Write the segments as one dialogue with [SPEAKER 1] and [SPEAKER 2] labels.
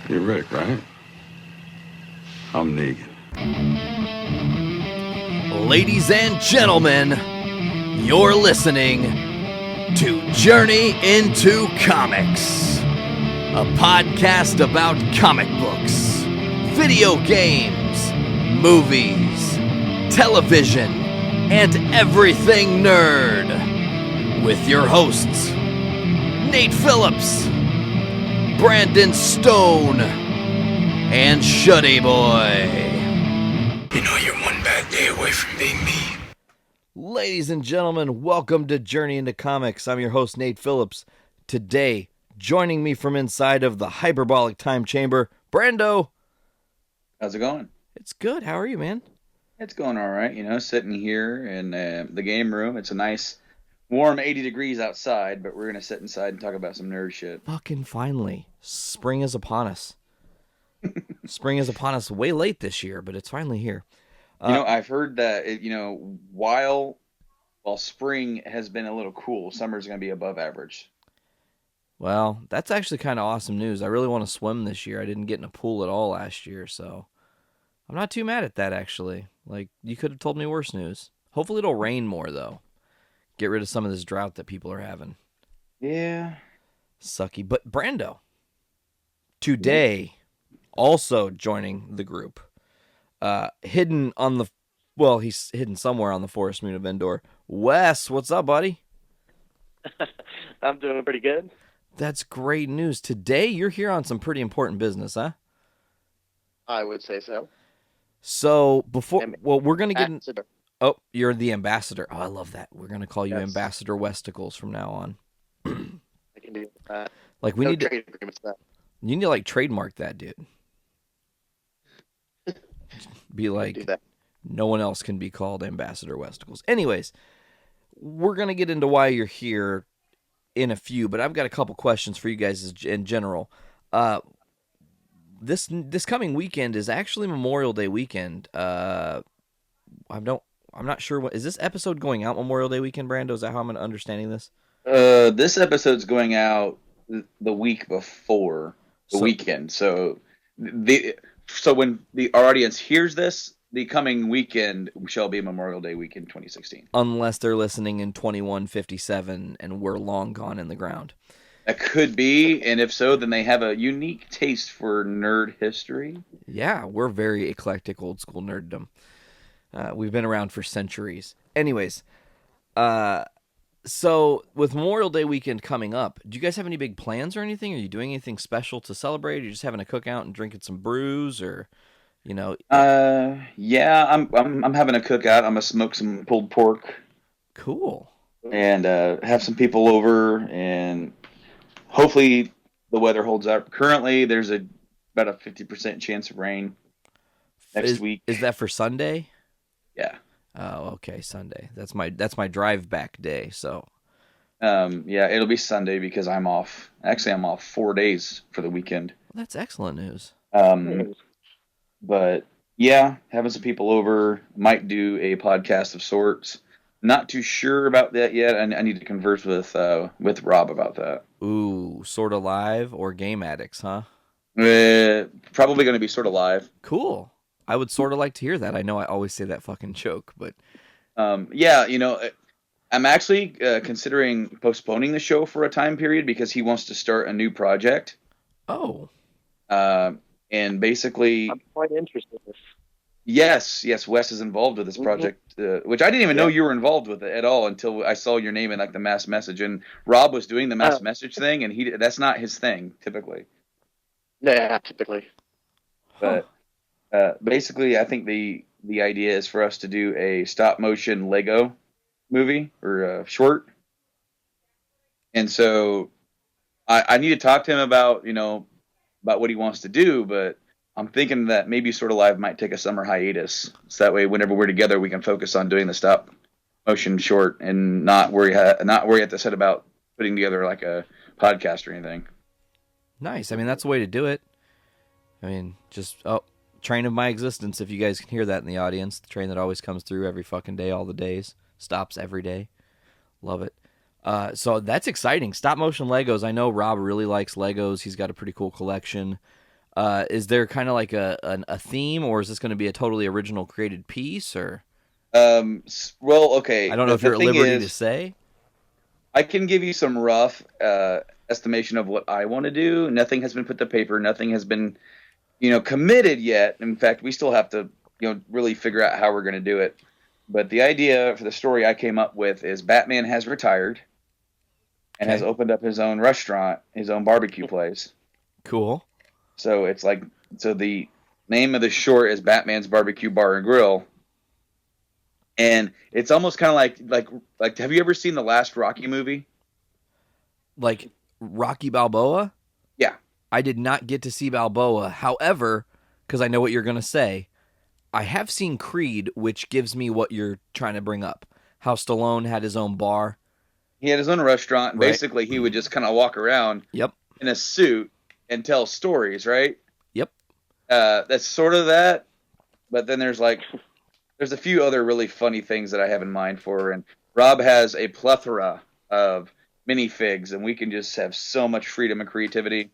[SPEAKER 1] You're Rick, right? I'm Negan.
[SPEAKER 2] Ladies and gentlemen, you're listening to Journey into Comics, a podcast about comic books, video games, movies, television, and everything nerd, with your hosts, Nate Phillips, Brandon Stone, and Shuddy Boy.
[SPEAKER 3] You know you're one bad day away from being me.
[SPEAKER 2] Ladies and gentlemen, welcome to Journey into Comics. I'm your host, Nate Phillips. Today, joining me from inside of the hyperbolic time chamber, Brando.
[SPEAKER 4] How's it going?
[SPEAKER 2] It's good. How are you, man?
[SPEAKER 4] It's going all right. Sitting here in the game room. It's a nice, warm 80 degrees outside, but we're going to sit inside and talk about some nerd shit.
[SPEAKER 2] Fucking finally. Spring is upon us. Spring is upon us way late this year, but it's finally here.
[SPEAKER 4] I've heard that, while spring has been a little cool, summer's going to be above average.
[SPEAKER 2] Well, that's actually kind of awesome news. I really want to swim this year. I didn't get in a pool at all last year, so I'm not too mad at that, actually. Like, you could have told me worse news. Hopefully it'll rain more, though. Get rid of some of this drought that people are having.
[SPEAKER 4] Yeah.
[SPEAKER 2] Sucky. But Brando, today, also joining the group, hidden on the, well, he's hidden somewhere on the Forest Moon of Endor. Wes, what's up, buddy?
[SPEAKER 5] I'm doing pretty good.
[SPEAKER 2] That's great news. Today, you're here on some pretty important business, huh?
[SPEAKER 5] I would say so.
[SPEAKER 2] So, we're going to get...
[SPEAKER 5] Ambassador.
[SPEAKER 2] Oh, you're the ambassador. Oh, I love that. We're going to call you
[SPEAKER 5] Yes.
[SPEAKER 2] Ambassador Westicles from now on.
[SPEAKER 5] I can do that.
[SPEAKER 2] Like, we
[SPEAKER 5] No
[SPEAKER 2] need to...
[SPEAKER 5] trade agreements. That.
[SPEAKER 2] You need to, like, trademark that, dude. Be
[SPEAKER 5] Do
[SPEAKER 2] like,
[SPEAKER 5] that.
[SPEAKER 2] no one else can be called Ambassador Westicles. Anyways, we're going to get into why you're here in a few, but I've got a couple questions for you guys in general. This coming weekend is actually Memorial Day weekend. I'm not sure what is this episode going out Memorial Day weekend, Brando? Is that how I'm understanding this?
[SPEAKER 4] This episode's going out the week before the weekend. So when our audience hears this, the coming weekend shall be Memorial Day weekend 2016.
[SPEAKER 2] Unless they're listening in 2157 and we're long gone in the ground.
[SPEAKER 4] That could be, and if so, then they have a unique taste for nerd history.
[SPEAKER 2] Yeah, we're very eclectic, old school nerddom. We've been around for centuries. Anyways, so with Memorial Day weekend coming up, do you guys have any big plans or anything? Are you doing anything special to celebrate? Are you just having a cookout and drinking some brews, or
[SPEAKER 4] Yeah, I'm having a cookout. I'm gonna smoke some pulled pork.
[SPEAKER 2] Cool.
[SPEAKER 4] And have some people over, and hopefully the weather holds up. Currently, there's about a 50% chance of rain next week.
[SPEAKER 2] Is that for Sunday?
[SPEAKER 4] Yeah.
[SPEAKER 2] Oh, okay, Sunday. That's my drive back day. So,
[SPEAKER 4] yeah, it'll be Sunday because I'm off. Actually, I'm off 4 days for the weekend.
[SPEAKER 2] Well, that's excellent news.
[SPEAKER 4] But yeah, having some people over, might do a podcast of sorts. Not too sure about that yet. I need to converse with Rob about that.
[SPEAKER 2] Ooh, sort of live or Game Addicts, huh?
[SPEAKER 4] Probably going to be sort of live.
[SPEAKER 2] Cool. I would sort of like to hear that. I know I always say that fucking joke, but
[SPEAKER 4] yeah, I'm actually considering postponing the show for a time period because he wants to start a new project.
[SPEAKER 2] Oh.
[SPEAKER 4] And basically,
[SPEAKER 5] I'm quite interested in this.
[SPEAKER 4] Yes, Wes is involved with this project, which I didn't even know you were involved with it at all until I saw your name in like the mass message. And Rob was doing the mass message thing, and that's not his thing typically.
[SPEAKER 5] Yeah, typically.
[SPEAKER 4] But basically, I think the idea is for us to do a stop motion Lego movie or a short. And so I need to talk to him about what he wants to do, but I'm thinking that maybe Sort of Live might take a summer hiatus. So that way, whenever we're together, we can focus on doing the stop motion short and not worry at the set about putting together like a podcast or anything.
[SPEAKER 2] Nice. I mean, that's the way to do it. I mean, just train of my existence. If you guys can hear that in the audience, the train that always comes through every fucking day, all the days, stops every day. Love it. So that's exciting. Stop motion Legos. I know Rob really likes Legos. He's got a pretty cool collection. Is there kind of like a theme, or is this going to be a totally original created piece? Or
[SPEAKER 4] Well, okay.
[SPEAKER 2] I don't know if you're at
[SPEAKER 4] thing
[SPEAKER 2] liberty to
[SPEAKER 4] is,
[SPEAKER 2] say.
[SPEAKER 4] I can give you some rough estimation of what I want to do. Nothing has been put to paper. Nothing has been, committed yet. In fact, we still have to, really figure out how we're going to do it. But the idea for the story I came up with is Batman has retired and has
[SPEAKER 2] Okay.
[SPEAKER 4] opened up his own restaurant, his own barbecue place.
[SPEAKER 2] Cool.
[SPEAKER 4] So the name of the short is Batman's Barbecue Bar and Grill. And it's almost kind of like have you ever seen the last Rocky movie?
[SPEAKER 2] Like Rocky Balboa?
[SPEAKER 4] Yeah.
[SPEAKER 2] I did not get to see Balboa. However, because I know what you're going to say, I have seen Creed, which gives me what you're trying to bring up. How Stallone had his own bar.
[SPEAKER 4] He had his own restaurant, and
[SPEAKER 2] Right.
[SPEAKER 4] basically he would just kind of walk around
[SPEAKER 2] Yep.
[SPEAKER 4] in a suit and tell stories, right?
[SPEAKER 2] Yep.
[SPEAKER 4] That's sort of that, but then there's a few other really funny things that I have in mind for, and Rob has a plethora of minifigs, and we can just have so much freedom and creativity.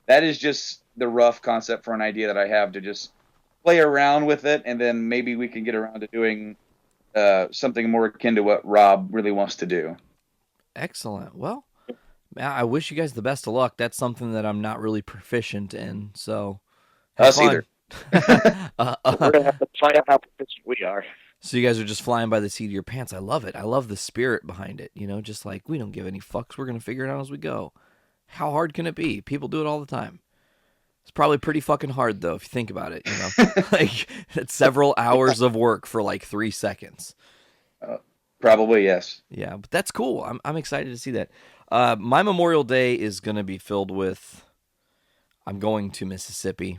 [SPEAKER 4] That is just the rough concept for an idea that I have to just play around with it, and then maybe we can get around to doing something more akin to what Rob really wants to do.
[SPEAKER 2] Excellent. Well, I wish you guys the best of luck. That's something that I'm not really proficient in, so have
[SPEAKER 4] Us
[SPEAKER 2] fun.
[SPEAKER 4] either.
[SPEAKER 5] We're gonna have to find out how proficient we are.
[SPEAKER 2] So you guys are just flying by the seat of your pants. I love it. I love the spirit behind it. Just like we don't give any fucks. We're gonna figure it out as we go. How hard can it be? People do it all the time. It's probably pretty fucking hard though, if you think about it. Like it's several hours of work for like 3 seconds.
[SPEAKER 4] Probably yes.
[SPEAKER 2] Yeah, but that's cool. I'm excited to see that. My Memorial Day is gonna be filled with. I'm going to Mississippi.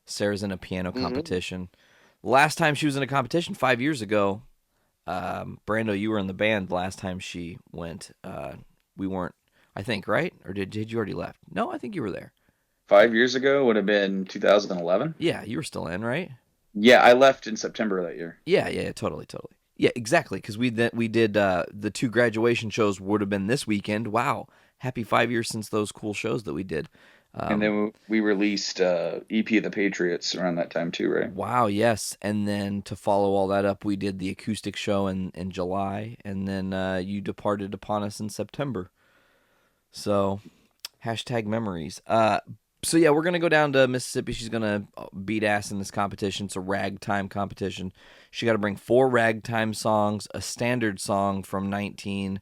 [SPEAKER 2] Sarah's in a piano competition. Last time she was in a competition 5 years ago. Brando, you were in the band last time she went. We weren't, I think, right? Or did you already left? No, I think you were there.
[SPEAKER 4] 5 years ago would have been 2011.
[SPEAKER 2] Yeah, you were still in, right?
[SPEAKER 4] Yeah, I left in September of that year.
[SPEAKER 2] Yeah, totally. Yeah, exactly. Because we did the 2 graduation shows would have been this weekend. Wow, happy 5 years since those cool shows that we did.
[SPEAKER 4] And then we released EP of the Patriots around that time too, right?
[SPEAKER 2] Wow, yes. And then to follow all that up, we did the acoustic show in July, and then you departed upon us in September. So, #memories. So yeah, we're gonna go down to Mississippi. She's gonna beat ass in this competition. It's a ragtime competition. She got to bring 4 ragtime songs, a standard song from 1918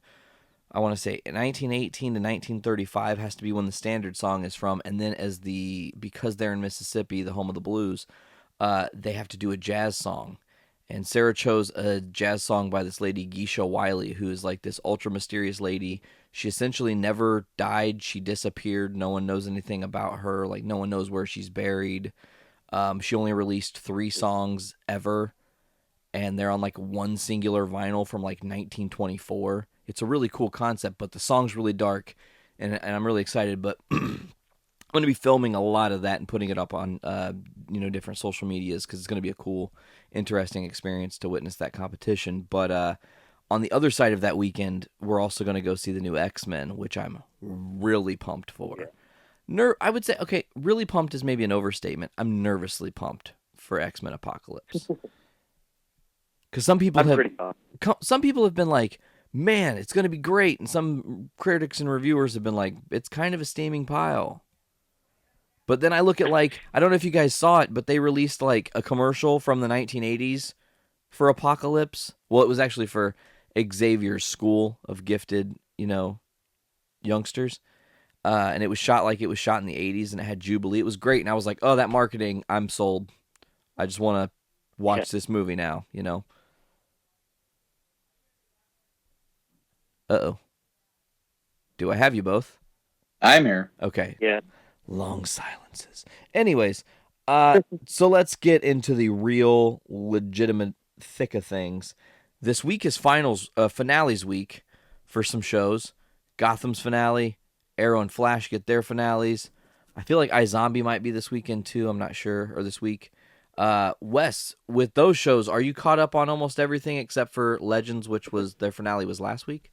[SPEAKER 2] to 1935 has to be when the standard song is from, and then because they're in Mississippi, the home of the blues, they have to do a jazz song. And Sarah chose a jazz song by this lady, Geisha Wiley, who is like this ultra mysterious lady. She essentially never died. She disappeared. No one knows anything about her. Like, no one knows where she's buried. She only released 3 songs ever, and they're on like one singular vinyl from like 1924. It's a really cool concept, but the song's really dark, and I'm really excited. But I'm going to be filming a lot of that and putting it up on different social medias because it's going to be a cool, interesting experience to witness that competition. But on the other side of that weekend, we're also going to go see the new X-Men, which I'm really pumped for. I would say, okay, really pumped is maybe an overstatement. I'm nervously pumped for X-Men Apocalypse. Because some people have been like, man, it's going to be great. And some critics and reviewers have been like, it's kind of a steaming pile. But then I look at I don't know if you guys saw it, but they released like a commercial from the 1980s for Apocalypse. Well, it was actually for Xavier's school of gifted, youngsters. And it was shot in the 80s, and it had Jubilee. It was great. And I was like, oh, that marketing, I'm sold. I just want to watch this movie now, Uh-oh. Do I have you both?
[SPEAKER 4] I'm here.
[SPEAKER 2] Okay.
[SPEAKER 5] Yeah.
[SPEAKER 2] Long silences. Anyways, so let's get into the real, legitimate thick of things. This week is finales week for some shows. Gotham's finale, Arrow and Flash get their finales. I feel like iZombie might be this weekend too. I'm not sure, or this week. Wes, with those shows, are you caught up on almost everything except for Legends, which was their finale was last week?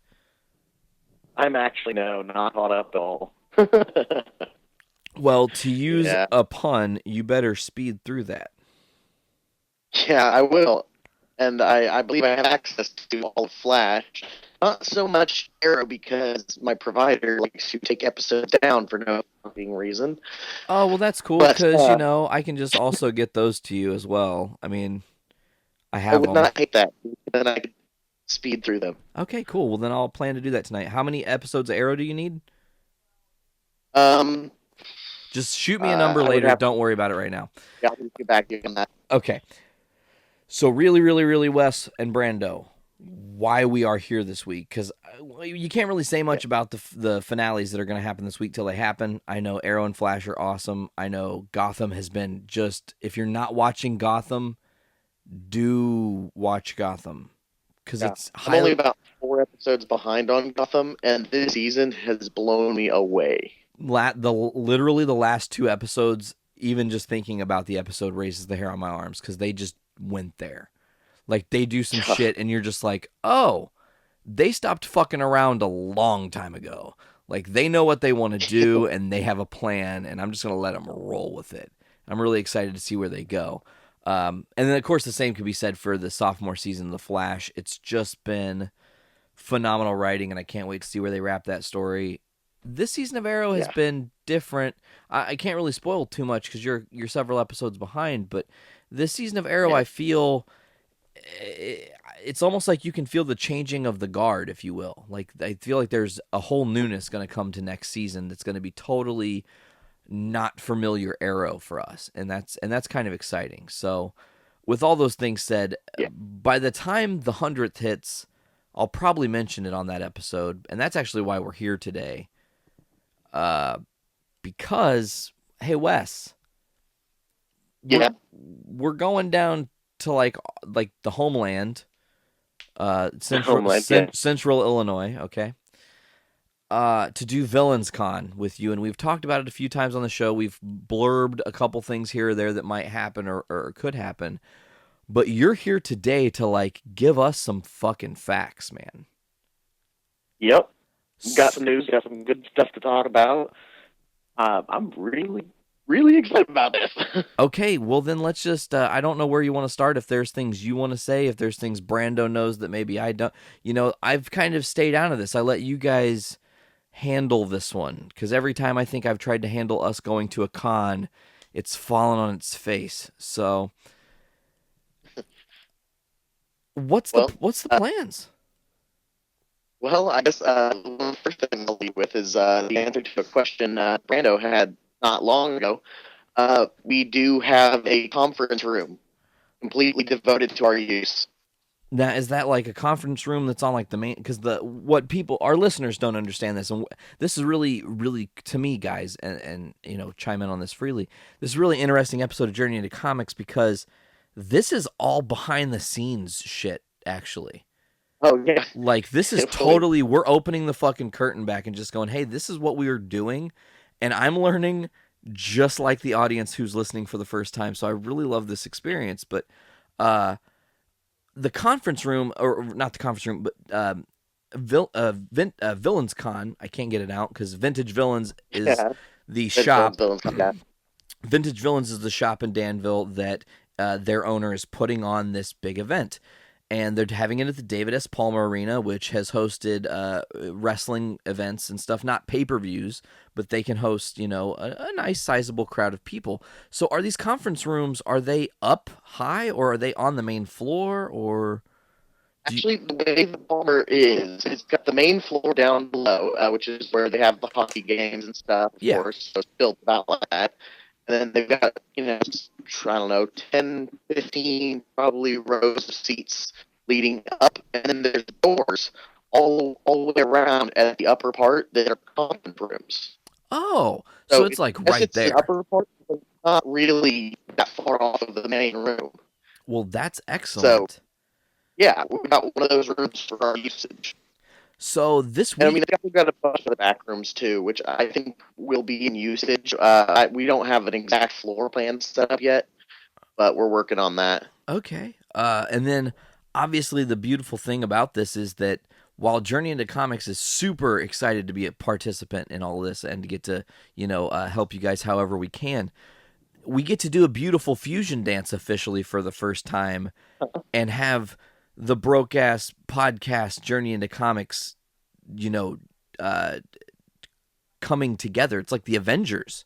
[SPEAKER 5] I'm actually not caught up at all.
[SPEAKER 2] Well, to use
[SPEAKER 5] Yeah.
[SPEAKER 2] a pun, you better speed through that.
[SPEAKER 5] Yeah, I will. And I believe I have access to all of Flash. Not so much Arrow because my provider likes to take episodes down for no fucking reason.
[SPEAKER 2] Oh, well, that's cool
[SPEAKER 5] But
[SPEAKER 2] because, I can just also get those to you as well. I mean, I
[SPEAKER 5] I
[SPEAKER 2] have
[SPEAKER 5] would
[SPEAKER 2] them.
[SPEAKER 5] not hate that. Then I could speed through them.
[SPEAKER 2] Okay, cool. Well, then I'll plan to do that tonight. How many episodes of Arrow do you need?
[SPEAKER 5] Um,
[SPEAKER 2] Just shoot me a number
[SPEAKER 5] I would
[SPEAKER 2] later.
[SPEAKER 5] have
[SPEAKER 2] Don't worry about it right now.
[SPEAKER 5] I'll get back to you on that.
[SPEAKER 2] Okay. So really, really, really, Wes and Brando, why we are here this week? Because you can't really say much about the finales that are going to happen this week till they happen. I know Arrow and Flash are awesome. I know Gotham has been just. If you're not watching Gotham, do watch Gotham because
[SPEAKER 5] Yeah.
[SPEAKER 2] it's
[SPEAKER 5] I'm only
[SPEAKER 2] highly.
[SPEAKER 5] about 4 episodes behind on Gotham, and this season has blown me away.
[SPEAKER 2] Literally the last 2 episodes. Even just thinking about the episode raises the hair on my arms because they just went there. Like they do some shit and you're just like, oh, they stopped fucking around a long time ago. Like they know what they want to do and they have a plan and I'm just going to let them roll with it. I'm really excited to see where they go. And then of course the same could be said for the sophomore season of The Flash. It's just been phenomenal writing and I can't wait to see where they wrap that story. This season of Arrow has been different. I can't really spoil too much because you're several episodes behind, but this season of Arrow, I feel it's almost like you can feel the changing of the guard, if you will. Like I feel like there's a whole newness going to come to next season that's going to be totally not familiar Arrow for us, and that's kind of exciting. So, with all those things said, by the time the 100th hits, I'll probably mention it on that episode, and that's actually why we're here today. Because hey Wes, we're going down to like the homeland, central Illinois, okay, to do Villains Con with you, and we've talked about it a few times on the show. We've blurbed a couple things here or there that might happen or could happen, but you're here today to like give us some fucking facts, man.
[SPEAKER 5] Yep. Got some news, got some good stuff to talk about. I'm really, really excited about this.
[SPEAKER 2] Okay, well then let's just, I don't know where you want to start, if there's things you want to say, if there's things Brando knows that maybe I don't. I've kind of stayed out of this. I let you guys handle this one, because every time I think I've tried to handle us going to a con, it's fallen on its face. So, what's the plans?
[SPEAKER 5] Well, I guess the first thing I'll lead with is the answer to a question Brando had not long ago. We do have a conference room completely devoted to our use.
[SPEAKER 2] Now, is that like a conference room that's on like the main? Because our listeners don't understand this, and this is really, really to me, guys, and chime in on this freely. This is a really interesting episode of Journey into Comics because this is all behind the scenes shit, actually.
[SPEAKER 5] Oh, yeah.
[SPEAKER 2] Like, this is totally, we're opening the fucking curtain back and just going, hey, this is what we are doing. And I'm learning just like the audience who's listening for the first time. So I really love this experience. But the conference room, or not the conference room, but Villains Con, I can't get it out because Vintage Villains is the shop. Vintage Villains is the shop in Danville that their owner is putting on this big event. And they're having it at the David S. Palmer Arena, which has hosted wrestling events and stuff, not pay-per-views, but they can host, a nice sizable crowd of people. So are these conference rooms, are they up high or are they on the main floor or?
[SPEAKER 5] Actually, the way the Palmer is, it's got the main floor down below, which is where they have the hockey games and stuff, of course, so it's built about like that. And then they've got, I don't know, 10, 15 probably rows of seats leading up. And then there's doors all the way around at the upper part that are conference rooms.
[SPEAKER 2] Oh, so it's like right there.
[SPEAKER 5] The upper part, but it's not really that far off of the main room.
[SPEAKER 2] Well, that's excellent.
[SPEAKER 5] So, yeah, we've got one of those rooms for our usage.
[SPEAKER 2] So this week,
[SPEAKER 5] and I mean, we've got a bunch of the back rooms too, which I think will be in usage. We don't have an exact floor plan set up yet, but we're working on that.
[SPEAKER 2] Okay. And then obviously the beautiful thing about this is that while Journey into Comics is super excited to be a participant in all this and to get to, help you guys however we can, we get to do a beautiful fusion dance officially for the first time and have the broke-ass podcast Journey into Comics, coming together. It's like the Avengers,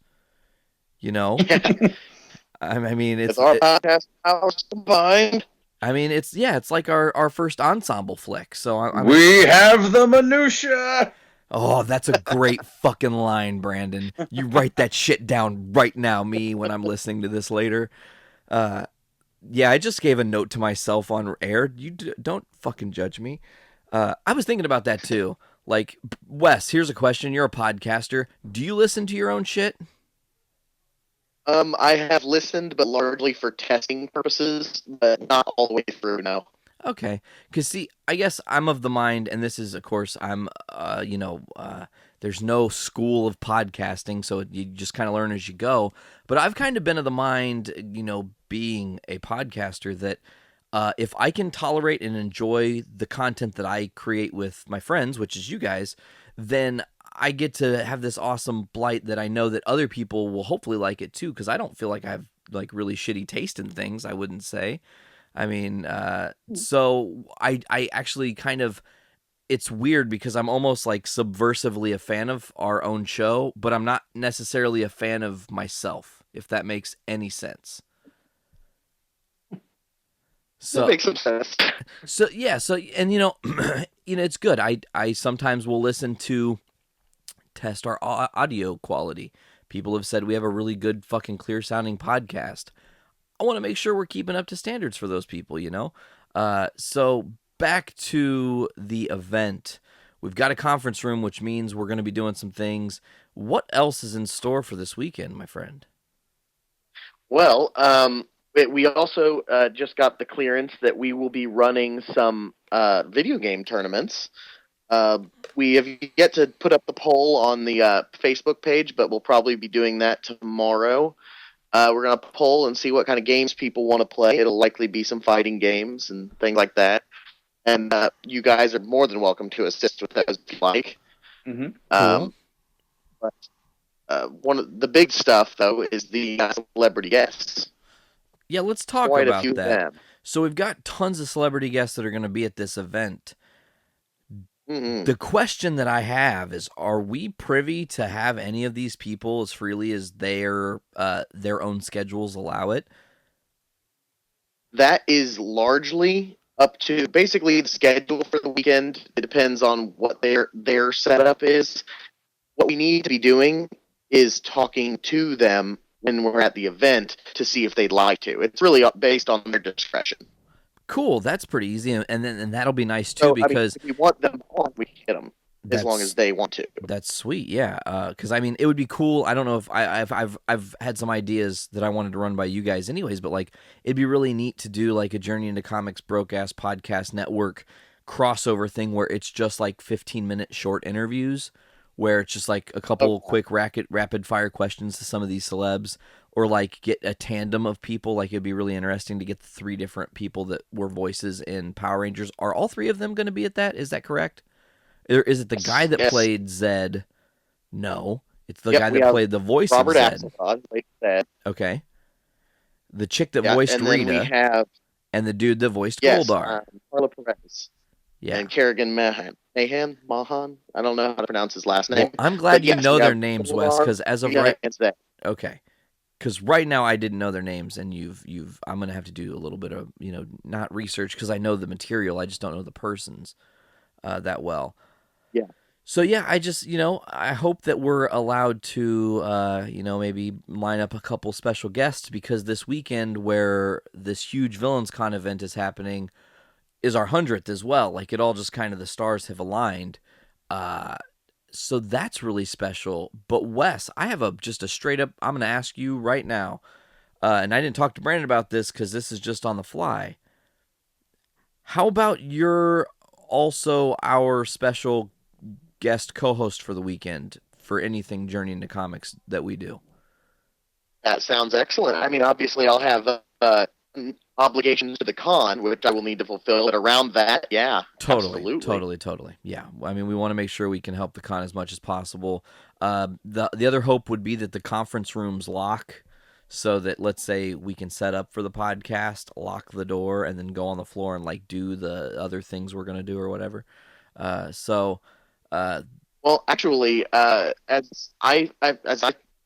[SPEAKER 2] I mean, it's
[SPEAKER 5] our podcast powers combined.
[SPEAKER 2] I mean, it's like our first ensemble flick. So
[SPEAKER 4] we have the minutia.
[SPEAKER 2] Oh, that's a great fucking line, Brandon. You write that shit down right now, when I'm listening to this later. Yeah, I just gave a note to myself on air. You don't fucking judge me. I was thinking about that too. Like, Wes, here's a question. You're a podcaster. Do you listen to your own shit?
[SPEAKER 5] I have listened, but largely for testing purposes, but not all the way through, no.
[SPEAKER 2] Okay. Because, see, I guess I'm of the mind, and this is, of course, I'm, there's no school of podcasting, so you just kind of learn as you go. But I've kind of been of the mind, being a podcaster, that if I can tolerate and enjoy the content that I create with my friends, which is you guys, then I get to have this awesome blight that I know that other people will hopefully like it too, because I don't feel like I have like really shitty taste in things, I wouldn't say. I mean, so I actually kind of, it's weird because I'm almost like subversively a fan of our own show, but I'm not necessarily a fan of myself, if that makes any sense. So
[SPEAKER 5] that makes some sense.
[SPEAKER 2] So yeah, and it's good. I sometimes will listen to test our audio quality. People have said we have a really good fucking clear sounding podcast. I want to make sure we're keeping up to standards for those people, So back to the event. We've got a conference room, which means we're going to be doing some things. What else is in store for this weekend, my friend?
[SPEAKER 5] Well, we also just got the clearance that we will be running some video game tournaments. We have yet to put up the poll on the Facebook page, but we'll probably be doing that tomorrow. We're going to poll and see what kind of games people want to play. It'll likely be some fighting games and things like that. And you guys are more than welcome to assist with those if you like.
[SPEAKER 2] Mm-hmm. Cool.
[SPEAKER 5] But one of the big stuff, though, is the celebrity guests.
[SPEAKER 2] Yeah, let's talk
[SPEAKER 5] Quite
[SPEAKER 2] about
[SPEAKER 5] a few
[SPEAKER 2] that.
[SPEAKER 5] Of them.
[SPEAKER 2] So we've got tons of celebrity guests that are going to be at this event.
[SPEAKER 5] Mm-hmm.
[SPEAKER 2] The question that I have is, are we privy to have any of these people as freely as their own schedules allow it?
[SPEAKER 5] That is largely up to basically the schedule for the weekend. It depends on what their setup is. What we need to be doing is talking to them when we're at the event to see if they'd like to. It's really based on their discretion.
[SPEAKER 2] Cool, that's pretty easy, and that'll be nice too, because
[SPEAKER 5] if we want them on, we can get them as long as they want to.
[SPEAKER 2] That's sweet, yeah. Because I mean, it would be cool. I don't know if I've had some ideas that I wanted to run by you guys, anyways. But like, it'd be really neat to do like a Journey into Comics Broke Ass Podcast Network crossover thing where it's just like 15-minute short interviews, where it's just like a couple quick rapid fire questions to some of these celebs. Or like get a tandem of people. Like it'd be really interesting to get the 3 different people that were voices in Power Rangers. Are all 3 of them going to be at that? Is that correct? Or is it the guy that played Zed? No, it's the guy that played the voice
[SPEAKER 5] Robert
[SPEAKER 2] of Zed.
[SPEAKER 5] Axelrod played Zed.
[SPEAKER 2] Okay. The chick that voiced Rita.
[SPEAKER 5] Then we have
[SPEAKER 2] and the dude that voiced Goldar.
[SPEAKER 5] Carla Perez.
[SPEAKER 2] Yeah.
[SPEAKER 5] And Kerrigan Mahan. I don't know how to pronounce his last name.
[SPEAKER 2] Well, I'm glad you know their names, Wes, because as of right. Okay. Because right now I didn't know their names, and I'm gonna have to do a little bit of not research because I know the material, I just don't know the persons that well.
[SPEAKER 5] Yeah.
[SPEAKER 2] So yeah, I just I hope that we're allowed to maybe line up a couple special guests, because this weekend where this huge Villains Con event is happening is our 100th as well. Like it all just kind of the stars have aligned. So that's really special. But Wes, I have just a straight up, I'm going to ask you right now, and I didn't talk to Brandon about this because this is just on the fly. How about you're also our special guest co-host for the weekend for anything Journey into Comics that we do?
[SPEAKER 5] That sounds excellent. I mean, obviously I'll have obligations to the con, which I will need to fulfill. But around that, yeah, absolutely.
[SPEAKER 2] Totally. Yeah, I mean, we want to make sure we can help the con as much as possible. The other hope would be that the conference rooms lock, so that let's say we can set up for the podcast, lock the door, and then go on the floor and like do the other things we're gonna do or whatever. So,
[SPEAKER 5] Well, actually, as I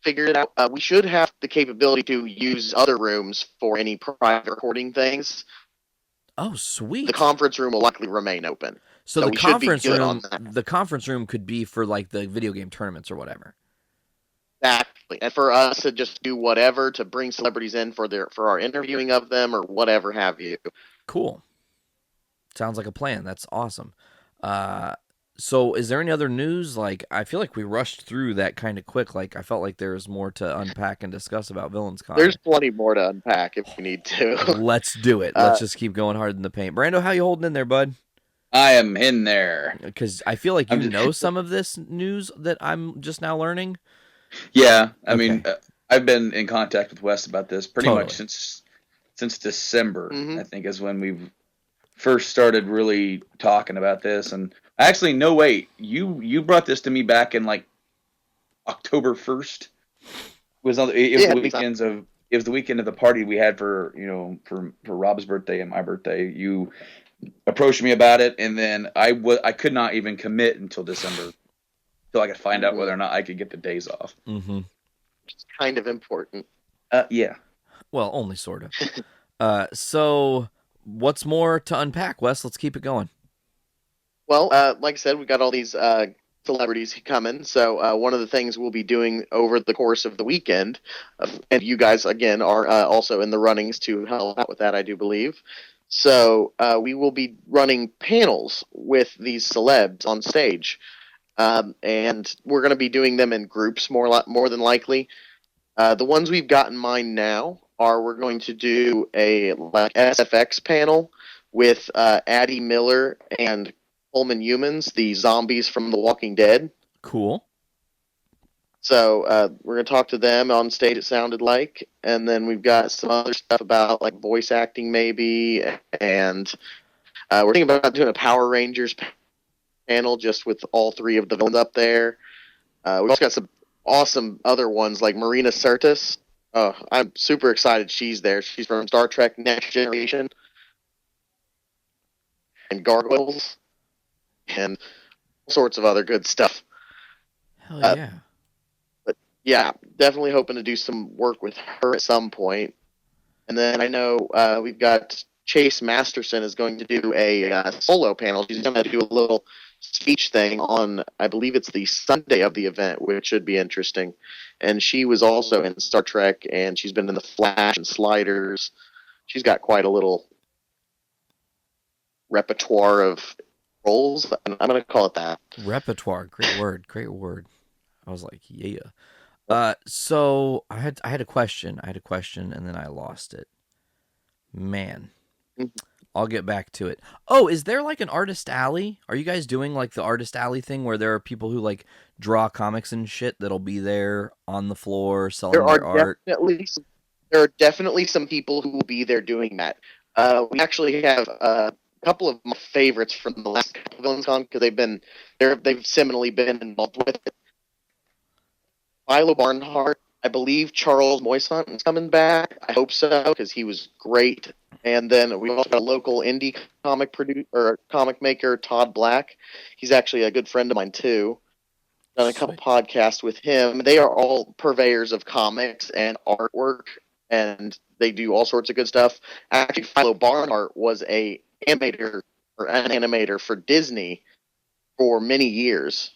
[SPEAKER 5] figured it out, we should have the capability to use other rooms for any private recording things.
[SPEAKER 2] oh sweet.
[SPEAKER 5] The conference room will likely remain open.
[SPEAKER 2] So the
[SPEAKER 5] we should be
[SPEAKER 2] conference
[SPEAKER 5] good
[SPEAKER 2] room,
[SPEAKER 5] on that.
[SPEAKER 2] the conference room could be for like the video game tournaments or whatever.
[SPEAKER 5] Exactly, and for us to just do whatever to bring celebrities in for our interviewing of them or whatever have you.
[SPEAKER 2] Cool. Sounds like a plan. That's awesome. So is there any other news? Like, I feel like we rushed through that kind of quick. Like, I felt like there was more to unpack and discuss about Villains Con.
[SPEAKER 5] There's plenty more to unpack if we need to.
[SPEAKER 2] Let's do it. Let's just keep going hard in the paint. Brando, how you holding in there, bud?
[SPEAKER 4] I am in there.
[SPEAKER 2] Because I feel like you know some of this news that I'm just now learning.
[SPEAKER 4] Yeah, I mean, I've been in contact with Wes about this pretty
[SPEAKER 2] Totally.
[SPEAKER 4] much since December.
[SPEAKER 5] Mhm.
[SPEAKER 4] I think is when we first started really talking about this. And actually, no, wait, you brought this to me back in like October 1st. It was the weekend of the party we had for Rob's birthday and my birthday. You approached me about it, and then I could not even commit until December. Till I could find out whether or not I could get the days off.
[SPEAKER 2] Mm-hmm.
[SPEAKER 5] It's kind of important.
[SPEAKER 4] Yeah.
[SPEAKER 2] Well, only sort of. So what's more to unpack, Wes? Let's keep it going.
[SPEAKER 5] Well, like I said, we've got all these celebrities coming. So one of the things we'll be doing over the course of the weekend, and you guys, again, are also in the runnings to help out with that, I do believe. So we will be running panels with these celebs on stage. And we're going to be doing them in groups more than likely. The ones we've got in mind now are we're going to do a SFX panel with Addie Miller and Coleman Humans, the zombies from The Walking Dead.
[SPEAKER 2] Cool.
[SPEAKER 5] So we're going to talk to them on stage, it sounded like. And then we've got some other stuff about like voice acting maybe. And we're thinking about doing a Power Rangers panel just with all three of the villains up there. We've also got some awesome other ones like Marina Sirtis. I'm super excited she's there. She's from Star Trek Next Generation and Gargoyles and all sorts of other good stuff.
[SPEAKER 2] Hell yeah.
[SPEAKER 5] But yeah, definitely hoping to do some work with her at some point. And then I know we've got Chase Masterson is going to do a solo panel. She's going to do a little speech thing on, I believe it's the Sunday of the event, which should be interesting. And she was also in Star Trek, and she's been in The Flash and Sliders. She's got quite a little repertoire of roles. I'm going to call it that.
[SPEAKER 2] Repertoire, great word. I was like, yeah. So I had a question, and then I lost it. Man. I'll get back to it. Oh, is there like an artist alley? Are you guys doing like the artist alley thing where there are people who like draw comics and shit that'll be there on the floor selling their art?
[SPEAKER 5] There are definitely some people who will be there doing that. We actually have a couple of my favorites from the last couple of Villains Con because they've seminally been involved with it. Philo Barnhart, I believe Charles Moisant is coming back. I hope so because he was great. And then we also got a local indie comic maker, Todd Black. He's actually a good friend of mine too. Done a couple podcasts with him. They are all purveyors of comics and artwork, and they do all sorts of good stuff. Actually, Philo Barnhart was an animator for Disney for many years.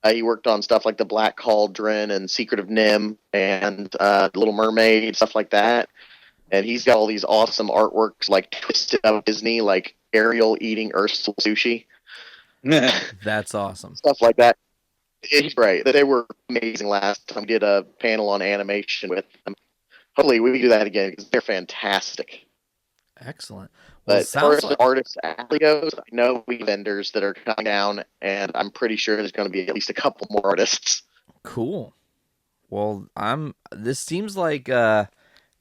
[SPEAKER 5] He worked on stuff like The Black Cauldron and Secret of Nim and Little Mermaid, stuff like that. And he's got all these awesome artworks like twisted out of Disney, like Ariel eating Ursula sushi.
[SPEAKER 2] That's awesome.
[SPEAKER 5] Stuff like that. He's great. They were amazing last time we did a panel on animation with them. Hopefully we can do that again because they're fantastic.
[SPEAKER 2] Excellent. Well,
[SPEAKER 5] But as far as the artist alley goes, I know we have vendors that are coming down, and I'm pretty sure there's going to be at least a couple more artists.
[SPEAKER 2] Cool. Well, this seems like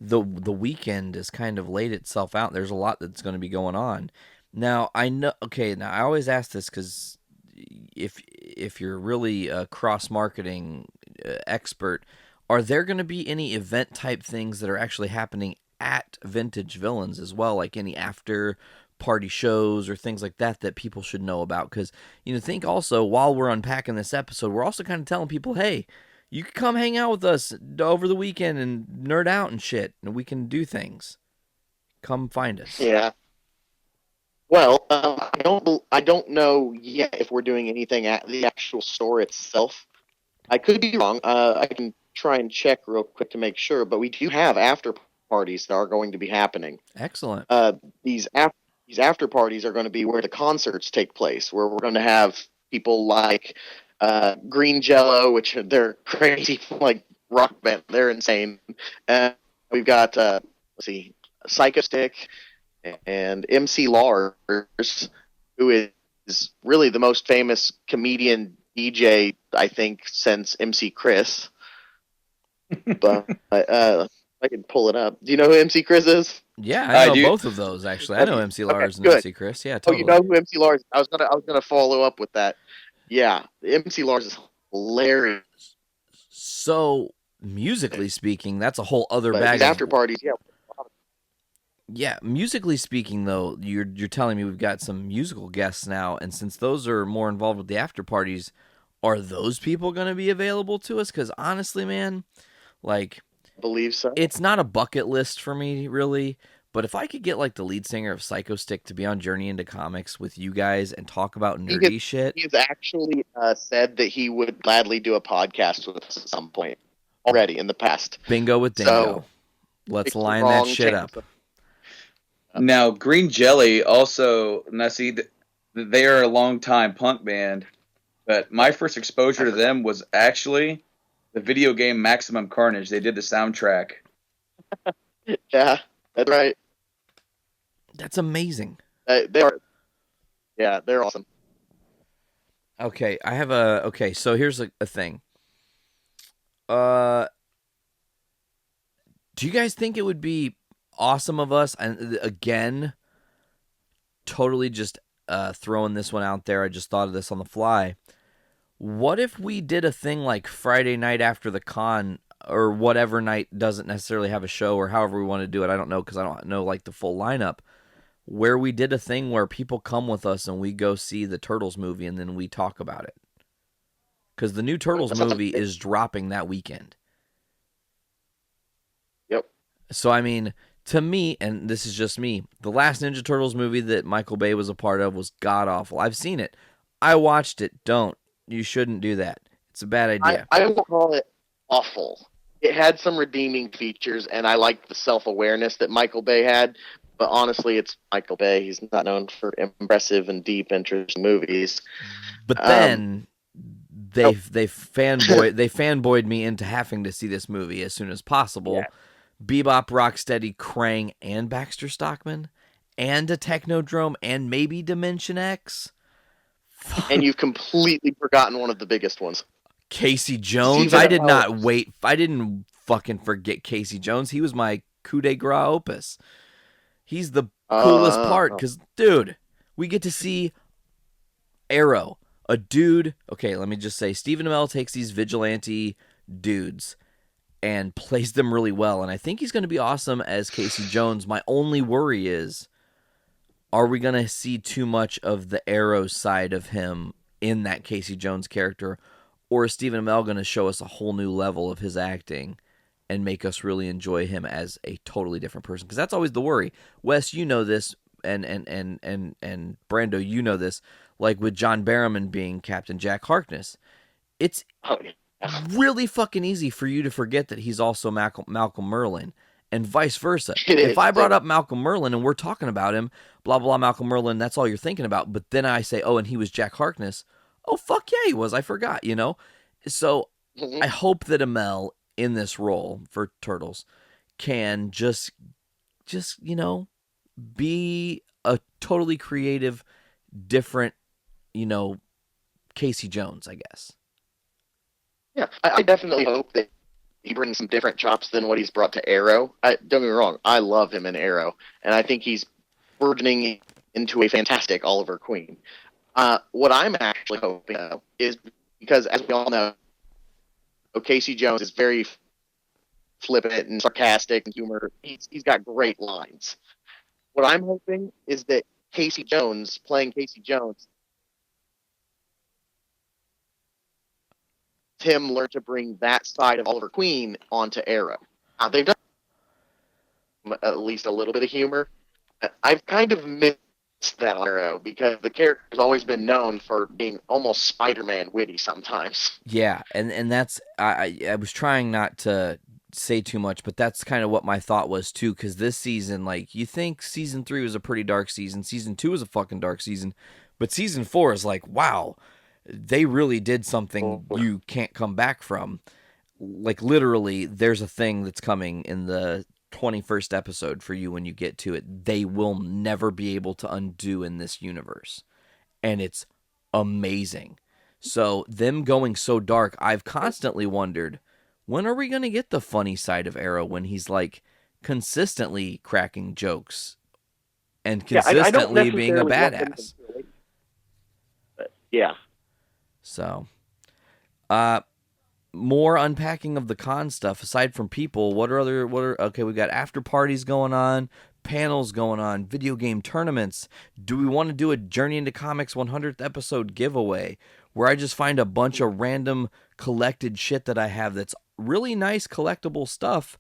[SPEAKER 2] the weekend has kind of laid itself out. There's a lot that's going to be going on. Now I know. Okay, now I always ask this because if you're really a cross marketing expert, are there going to be any event type things that are actually happening at Vintage Villains as well, like any after party shows or things like that that people should know about? Because think also while we're unpacking this episode, we're also kind of telling people, hey, you can come hang out with us over the weekend and nerd out and shit, and we can do things. Come find us.
[SPEAKER 5] Yeah. Well, I don't know yet if we're doing anything at the actual store itself. I could be wrong. I can try and check real quick to make sure, but we do have after parties that are going to be happening.
[SPEAKER 2] Excellent.
[SPEAKER 5] These after parties are going to be where the concerts take place, where we're going to have people like Green Jello, which they're crazy like rock band. They're insane. We've got Psycho Stick and MC Lars, who is really the most famous comedian DJ, I think, since MC Chris. But I can pull it up. Do you know who MC Chris is?
[SPEAKER 2] Yeah, I know both of those actually. I know MC Lars and MC Chris. Yeah, totally.
[SPEAKER 5] Oh, you know who MC Lars? I was gonna follow up with that. Yeah, MC Lars is hilarious.
[SPEAKER 2] So musically speaking, that's a whole other bag.
[SPEAKER 5] After parties, yeah.
[SPEAKER 2] Yeah, musically speaking, though, you're telling me we've got some musical guests now, and since those are more involved with the after parties, are those people going to be available to us? Because honestly, man, like,
[SPEAKER 5] I believe so.
[SPEAKER 2] It's not a bucket list for me, really. But if I could get like the lead singer of Psycho Stick to be on Journey into Comics with you guys and talk about nerdy shit,
[SPEAKER 5] he's actually said that he would gladly do a podcast with us at some point already in the past.
[SPEAKER 2] Bingo with Dingo. So, let's line that shit up.
[SPEAKER 4] Now, Green Jelly also, they are a long-time punk band, but my first exposure to them was actually the video game Maximum Carnage. They did the soundtrack.
[SPEAKER 5] Yeah, that's right.
[SPEAKER 2] That's amazing.
[SPEAKER 5] They're awesome.
[SPEAKER 2] Okay, so here's a thing. Do you guys think it would be awesome of us, and again, totally just throwing this one out there, I just thought of this on the fly, what if we did a thing like Friday night after the con, or whatever night doesn't necessarily have a show, or however we want to do it, I don't know, because I don't know like the full lineup, where we did a thing where people come with us and we go see the Turtles movie and then we talk about it, because the new Turtles movie is dropping that weekend.
[SPEAKER 5] Yep.
[SPEAKER 2] So I mean, to me, and this is just me, the last Ninja Turtles movie that Michael Bay was a part of was god-awful. I've seen it. I watched it. You shouldn't do that. It's a bad idea.
[SPEAKER 5] I won't call it awful. It had some redeeming features, and I liked the self-awareness that Michael Bay had. But honestly, it's Michael Bay. He's not known for impressive and deep, interesting movies.
[SPEAKER 2] But then they fanboyed me into having to see this movie as soon as possible.
[SPEAKER 5] Yeah.
[SPEAKER 2] Bebop, Rocksteady, Krang, and Baxter Stockman, and a Technodrome, and maybe Dimension X.
[SPEAKER 5] And you've completely forgotten one of the biggest ones.
[SPEAKER 2] Casey Jones. I didn't fucking forget Casey Jones. He was my coup de grace opus. He's the coolest part, because, dude, we get to see Arrow, a dude. Okay, let me just say, Stephen Amell takes these vigilante dudes and plays them really well, and I think he's going to be awesome as Casey Jones. My only worry is, are we going to see too much of the Arrow side of him in that Casey Jones character, or is Stephen Amell going to show us a whole new level of his acting and make us really enjoy him as a totally different person? Because that's always the worry. Wes, you know this, and Brando, you know this, like with John Barrowman being Captain Jack Harkness. It's really fucking easy for you to forget that he's also Malcolm Merlin, and vice versa. If I brought up Malcolm Merlin and we're talking about him, blah, blah, Malcolm Merlin, that's all you're thinking about. But then I say, oh, and he was Jack Harkness. Oh, fuck yeah, he was. I forgot, So I hope that Amell in this role for Turtles can just be a totally creative, different, Casey Jones, I guess.
[SPEAKER 5] Yeah, I definitely hope that he brings some different chops than what he's brought to Arrow. Don't get me wrong, I love him in Arrow, and I think he's burgeoning into a fantastic Oliver Queen. What I'm actually hoping, though, is because, as we all know, Casey Jones is very flippant and sarcastic and humor. He's got great lines. What I'm hoping is that Casey Jones, playing Casey Jones, him learn to bring that side of Oliver Queen onto Arrow. They've done at least a little bit of humor. I've kind of missed that on Arrow because the character's always been known for being almost Spider-Man witty sometimes.
[SPEAKER 2] Yeah, and that's I was trying not to say too much, but that's kind of what my thought was too, because this season, like, you think season 3 was a pretty dark season, season 2 was a fucking dark season, but season 4 is like, wow, they really did something you can't come back from. Like, literally, there's a thing that's coming in the 21st episode for you when you get to it. They will never be able to undo in this universe, and it's amazing. So them going so dark, I've constantly wondered, when are we going to get the funny side of Arrow when he's like consistently cracking jokes and consistently being a badass?
[SPEAKER 5] Yeah.
[SPEAKER 2] So, more unpacking of the con stuff aside from people. Okay, we got after parties going on, panels going on, video game tournaments. Do we want to do a Journey into Comics 100th episode giveaway where I just find a bunch of random collected shit that I have that's really nice collectible stuff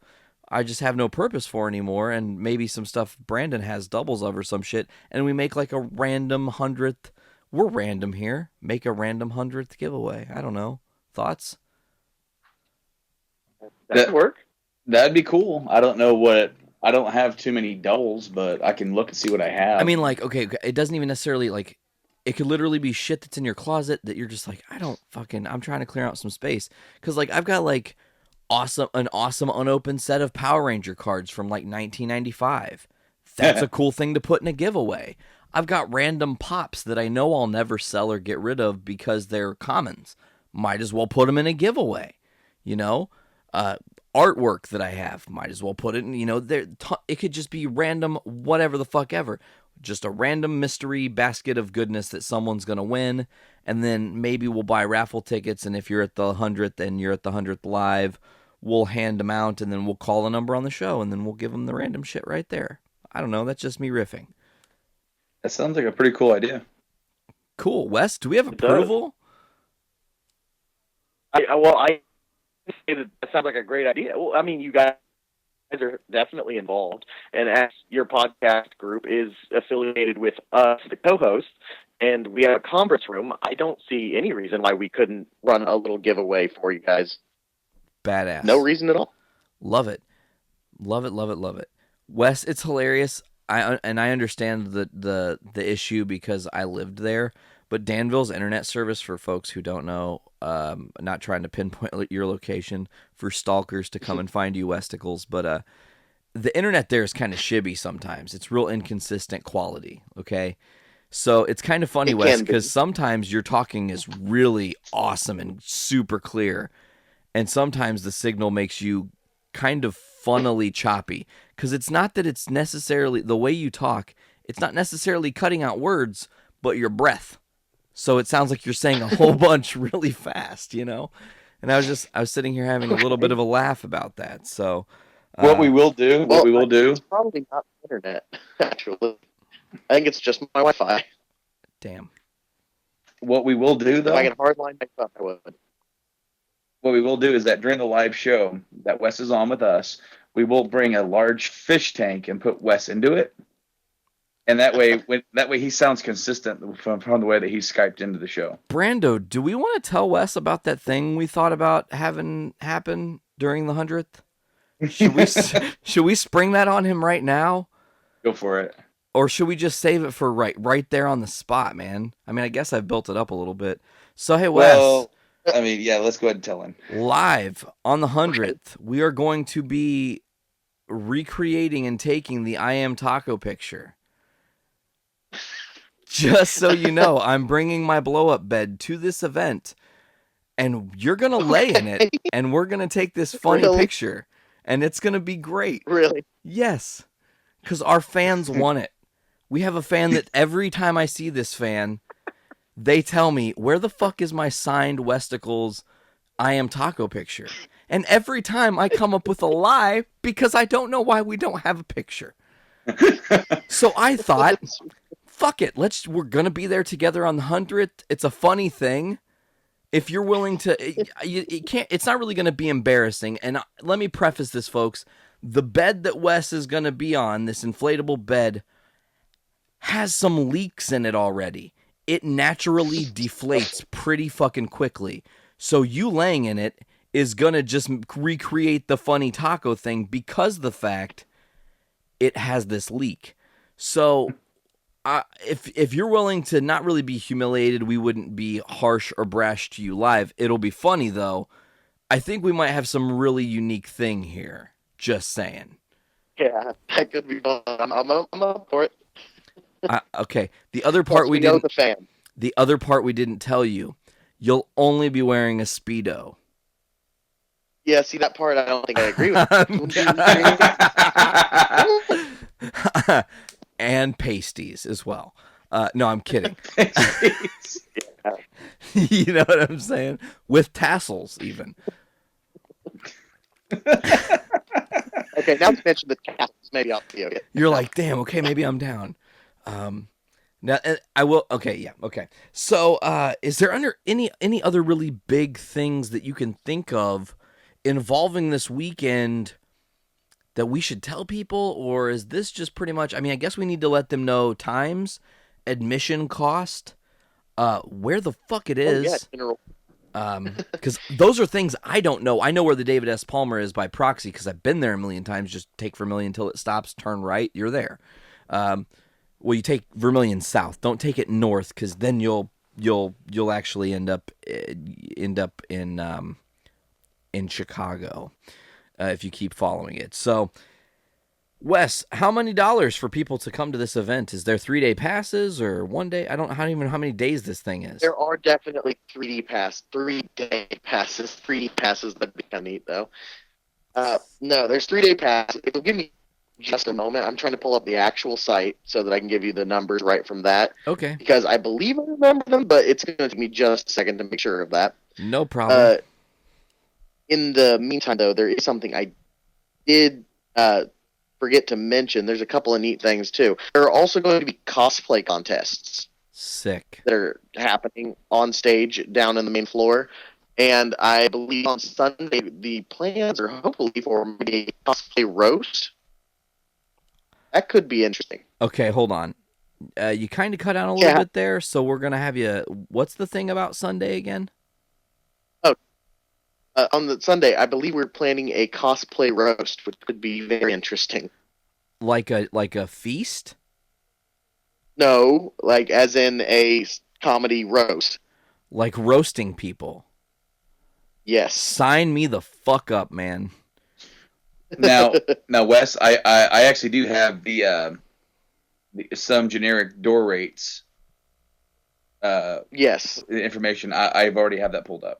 [SPEAKER 2] I just have no purpose for anymore, and maybe some stuff Brandon has doubles of or some shit, and we make like a random 100th. We're random here. Make a random 100th giveaway. I don't know. Thoughts?
[SPEAKER 5] That'd work.
[SPEAKER 4] That'd be cool. I don't know what. I don't have too many doubles, but I can look and see what I have.
[SPEAKER 2] I mean, like, okay, it doesn't even necessarily, like, it could literally be shit that's in your closet that you're just like, I'm trying to clear out some space. Because, like, I've got, like, an awesome unopened set of Power Ranger cards from, like, 1995. That's a cool thing to put in a giveaway. I've got random pops that I know I'll never sell or get rid of because they're commons. Might as well put them in a giveaway, you know? Artwork that I have, might as well put it in, you know, it could just be random, whatever the fuck ever. Just a random mystery basket of goodness that someone's going to win, and then maybe we'll buy raffle tickets, and if you're at the 100th and you're at the 100th live, we'll hand them out, and then we'll call a number on the show, and then we'll give them the random shit right there. I don't know, that's just me riffing.
[SPEAKER 4] That sounds like a pretty cool idea.
[SPEAKER 2] Cool. Wes, do we have approval?
[SPEAKER 5] I say that sounds like a great idea. Well, I mean, you guys are definitely involved, and as your podcast group is affiliated with us, the co-hosts, and we have a conference room, I don't see any reason why we couldn't run a little giveaway for you guys.
[SPEAKER 2] Badass.
[SPEAKER 5] No reason at all.
[SPEAKER 2] Love it. Love it, love it, love it. Wes, it's hilarious. I understand the issue because I lived there, but Danville's internet service, for folks who don't know, not trying to pinpoint your location for stalkers to come and find you, Westicles, but the internet there is kind of shibby sometimes. It's real inconsistent quality, okay? So it's kind of funny, Wes, because sometimes your talking is really awesome and super clear, and sometimes the signal makes you kind of funnily choppy, because it's not that it's necessarily the way you talk, it's not necessarily cutting out words, but your breath. So it sounds like you're saying a whole bunch really fast, you know? And I was sitting here having a little bit of a laugh about that. So
[SPEAKER 4] what we will do,
[SPEAKER 5] it's probably not the internet, actually. I think it's just my Wi-Fi.
[SPEAKER 2] Damn.
[SPEAKER 4] What we will do, though,
[SPEAKER 5] if I can hardline myself, I would.
[SPEAKER 4] What we will do is that during the live show that Wes is on with us, we will bring a large fish tank and put Wes into it. And that way he sounds consistent from the way that he's Skyped into the show.
[SPEAKER 2] Brando, do we want to tell Wes about that thing we thought about having happen during the 100th? Should we spring that on him right now?
[SPEAKER 4] Go for it.
[SPEAKER 2] Or should we just save it for right there on the spot, man? I mean, I guess I've built it up a little bit. So, hey, Wes.
[SPEAKER 4] Well, I mean, yeah, let's go ahead and tell him.
[SPEAKER 2] Live on the 100th, we are going to be recreating and taking the I Am Taco picture. Just so you know, I'm bringing my blow-up bed to this event, and you're gonna lay in it, and we're gonna take this funny
[SPEAKER 5] Really?
[SPEAKER 2] picture, and it's gonna be great.
[SPEAKER 5] Really?
[SPEAKER 2] Yes, because our fans want it. We have a fan that every time I see this fan, they tell me, where the fuck is my signed Westicles I Am Taco picture? And every time I come up with a lie because I don't know why we don't have a picture. So I thought, fuck it, we're gonna be there together on the 100th. It's a funny thing. If you're willing to, you can't. It's not really gonna be embarrassing. And let me preface this, folks. The bed that Wes is gonna be on, this inflatable bed, has some leaks in it already. It naturally deflates pretty fucking quickly. So you laying in it is going to just recreate the funny taco thing because the fact it has this leak. So if you're willing to not really be humiliated, we wouldn't be harsh or brash to you live. It'll be funny, though. I think we might have some really unique thing here. Just saying.
[SPEAKER 5] Yeah, that could be fun. I'm up for it.
[SPEAKER 2] Okay. The other part we didn't.
[SPEAKER 5] The fan.
[SPEAKER 2] The other part we didn't tell you. You'll only be wearing a Speedo.
[SPEAKER 5] Yeah, see that part I don't think I agree with.
[SPEAKER 2] And pasties as well. No, I'm kidding.
[SPEAKER 5] Yeah.
[SPEAKER 2] You know what I'm saying? With tassels, even.
[SPEAKER 5] Okay, now to mention the tassels, maybe I'll be okay.
[SPEAKER 2] You're like, damn, okay, maybe I'm down. Now I will. Okay, yeah, okay. So, is there any other really big things that you can think of involving this weekend that we should tell people, or is this just pretty much? I mean, I guess we need to let them know times, admission cost, where the fuck it is.
[SPEAKER 5] Oh, yeah, general.
[SPEAKER 2] Because those are things I don't know. I know where the David S. Palmer is by proxy because I've been there a million times. Just take Vermilion till it stops, turn right, you're there. Well, you take Vermilion south. Don't take it north because then you'll actually end up in Chicago if you keep following it. So, Wes, how many dollars for people to come to this event? Is there 3-day passes or 1 day? I don't even know how many days this thing is.
[SPEAKER 5] There are definitely 3-day passes. 3D passes that'd be kind of neat though. No, there's 3-day passes. It'll give me just a moment. I'm trying to pull up the actual site so that I can give you the numbers right from that.
[SPEAKER 2] Okay.
[SPEAKER 5] Because I believe I remember them, but it's going to take me just a second to make sure of that.
[SPEAKER 2] No problem.
[SPEAKER 5] In the meantime, though, there is something I did forget to mention. There's a couple of neat things, too. There are also going to be cosplay contests.
[SPEAKER 2] Sick.
[SPEAKER 5] That are happening on stage down in the main floor. And I believe on Sunday, the plans are hopefully for maybe a cosplay roast. That could be interesting.
[SPEAKER 2] Okay, hold on. You kind of cut out a little bit there, so we're going to have you... What's the thing about Sunday again?
[SPEAKER 5] Oh, on the Sunday, I believe we're planning a cosplay roast, which could be very interesting.
[SPEAKER 2] Like a feast?
[SPEAKER 5] No, like as in a comedy roast.
[SPEAKER 2] Like roasting people?
[SPEAKER 5] Yes.
[SPEAKER 2] Sign me the fuck up, man.
[SPEAKER 4] Now, Wes, I actually do have the some generic door rates.
[SPEAKER 5] Yes.
[SPEAKER 4] Information. I've already have that pulled up.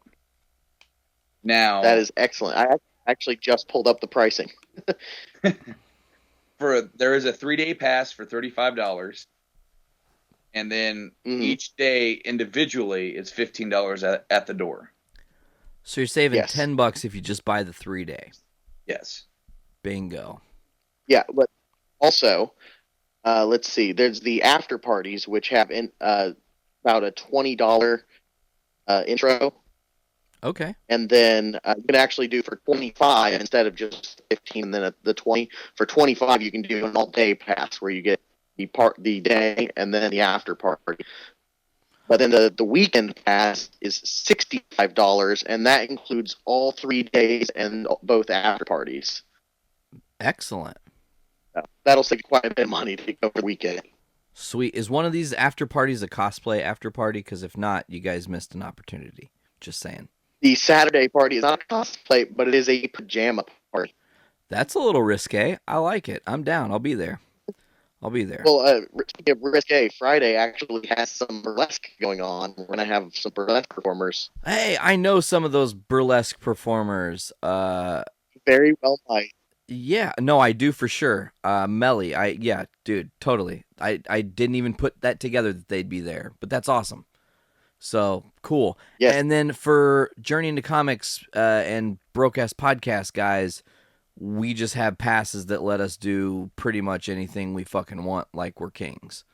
[SPEAKER 4] Now
[SPEAKER 5] that is excellent. I actually just pulled up the pricing.
[SPEAKER 4] There is a 3-day pass for $35, and then each day individually is $15 at the door.
[SPEAKER 2] So you're saving $10 if you just buy the 3-day.
[SPEAKER 4] Yes.
[SPEAKER 2] Bingo.
[SPEAKER 5] Yeah, but also, let's see. There's the after parties, which have about a $20 intro.
[SPEAKER 2] Okay.
[SPEAKER 5] And then you can actually do for $25 instead of just $15. And then the $20 for $25, you can do an all-day pass where you get the day and then the after party. But then the weekend pass is $65, and that includes all 3 days and both after parties.
[SPEAKER 2] Excellent.
[SPEAKER 5] That'll save quite a bit of money to go for the weekend.
[SPEAKER 2] Sweet. Is one of these after parties a cosplay after party? Because if not, you guys missed an opportunity. Just saying.
[SPEAKER 5] The Saturday party is not a cosplay, but it is a pajama party.
[SPEAKER 2] That's a little risque. I like it. I'm down. I'll be there. I'll be there.
[SPEAKER 5] Well, speaking of Risque, Friday actually has some burlesque going on. We're gonna have some burlesque performers.
[SPEAKER 2] Hey, I know some of those burlesque performers.
[SPEAKER 5] Very well might.
[SPEAKER 2] Yeah, no, I do for sure. Melly, yeah, dude, totally. I didn't even put that together that they'd be there, but that's awesome. So cool.
[SPEAKER 5] Yes.
[SPEAKER 2] And then for Journey into Comics and Broadcast Podcast guys, we just have passes that let us do pretty much anything we fucking want, like we're kings.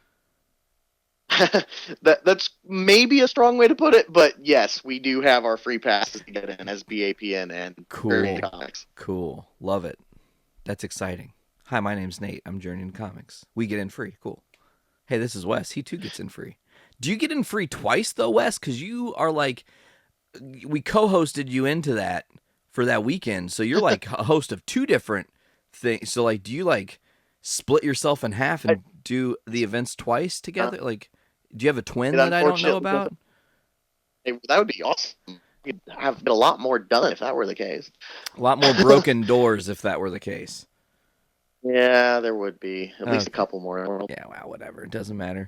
[SPEAKER 5] That's maybe a strong way to put it, but yes, we do have our free passes to get in as BAPN and
[SPEAKER 2] Cool.
[SPEAKER 5] Comics.
[SPEAKER 2] Cool. Love it. That's exciting. Hi, my name's Nate. I'm Journey into Comics. We get in free. Cool. Hey, this is Wes. He too gets in free. Do you get in free twice though, Wes? Because you are like, we co-hosted you into that for that weekend, so you're like a host of two different things. So like, do you like split yourself in half and do the events twice together? Like, do you have a twin that I don't know about?
[SPEAKER 5] That would be awesome. You'd have a lot more done if that were the case.
[SPEAKER 2] A lot more broken doors if that were the case.
[SPEAKER 5] Yeah, there would be at least a couple more.
[SPEAKER 2] Yeah, well, whatever. It doesn't matter.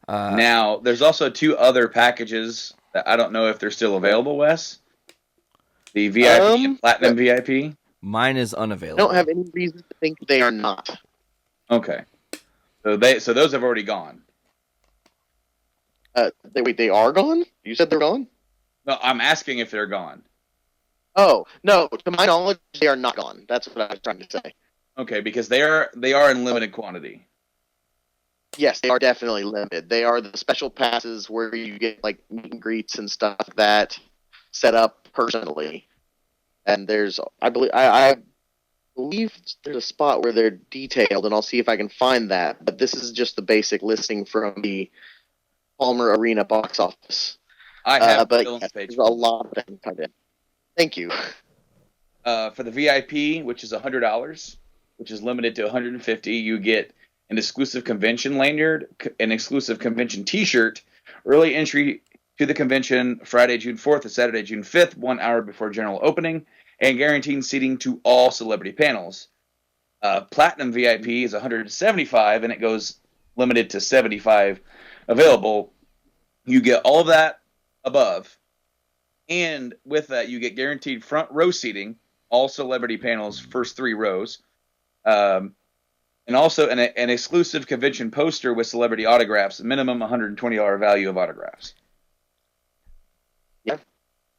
[SPEAKER 4] Now, there's also two other packages that I don't know if they're still available, Wes. The VIP and Platinum VIP.
[SPEAKER 2] Mine is
[SPEAKER 5] I
[SPEAKER 2] unavailable.
[SPEAKER 5] don't have any reason to think they are not.
[SPEAKER 4] Okay. So those have already gone.
[SPEAKER 5] They are gone? You said they're gone?
[SPEAKER 4] No, I'm asking if they're gone.
[SPEAKER 5] Oh, no, to my knowledge, they are not gone. That's what I was trying to say.
[SPEAKER 4] Okay, because they are in limited quantity.
[SPEAKER 5] Yes, they are definitely limited. They are the special passes where you get like meet and greets and stuff like that set up personally. And I believe there's a spot where they're detailed, and I'll see if I can find that. But this is just the basic listing from the Palmer Arena box office.
[SPEAKER 4] I have
[SPEAKER 5] but
[SPEAKER 4] Dylan's
[SPEAKER 5] yes,
[SPEAKER 4] page.
[SPEAKER 5] there's a lot of them cut in. Thank you.
[SPEAKER 4] For the VIP, which is $100, which is limited to 150, you get an exclusive convention lanyard, an exclusive convention T-shirt, early entry to the convention Friday, June 4th to Saturday, June 5th, 1 hour before general opening, and guaranteed seating to all celebrity panels. Platinum VIP is $175, and it goes limited to 75 available. You get all of that above, and with that, you get guaranteed front row seating, all celebrity panels, first 3 rows, and also an exclusive convention poster with celebrity autographs, minimum $120 value of autographs.
[SPEAKER 5] Yeah.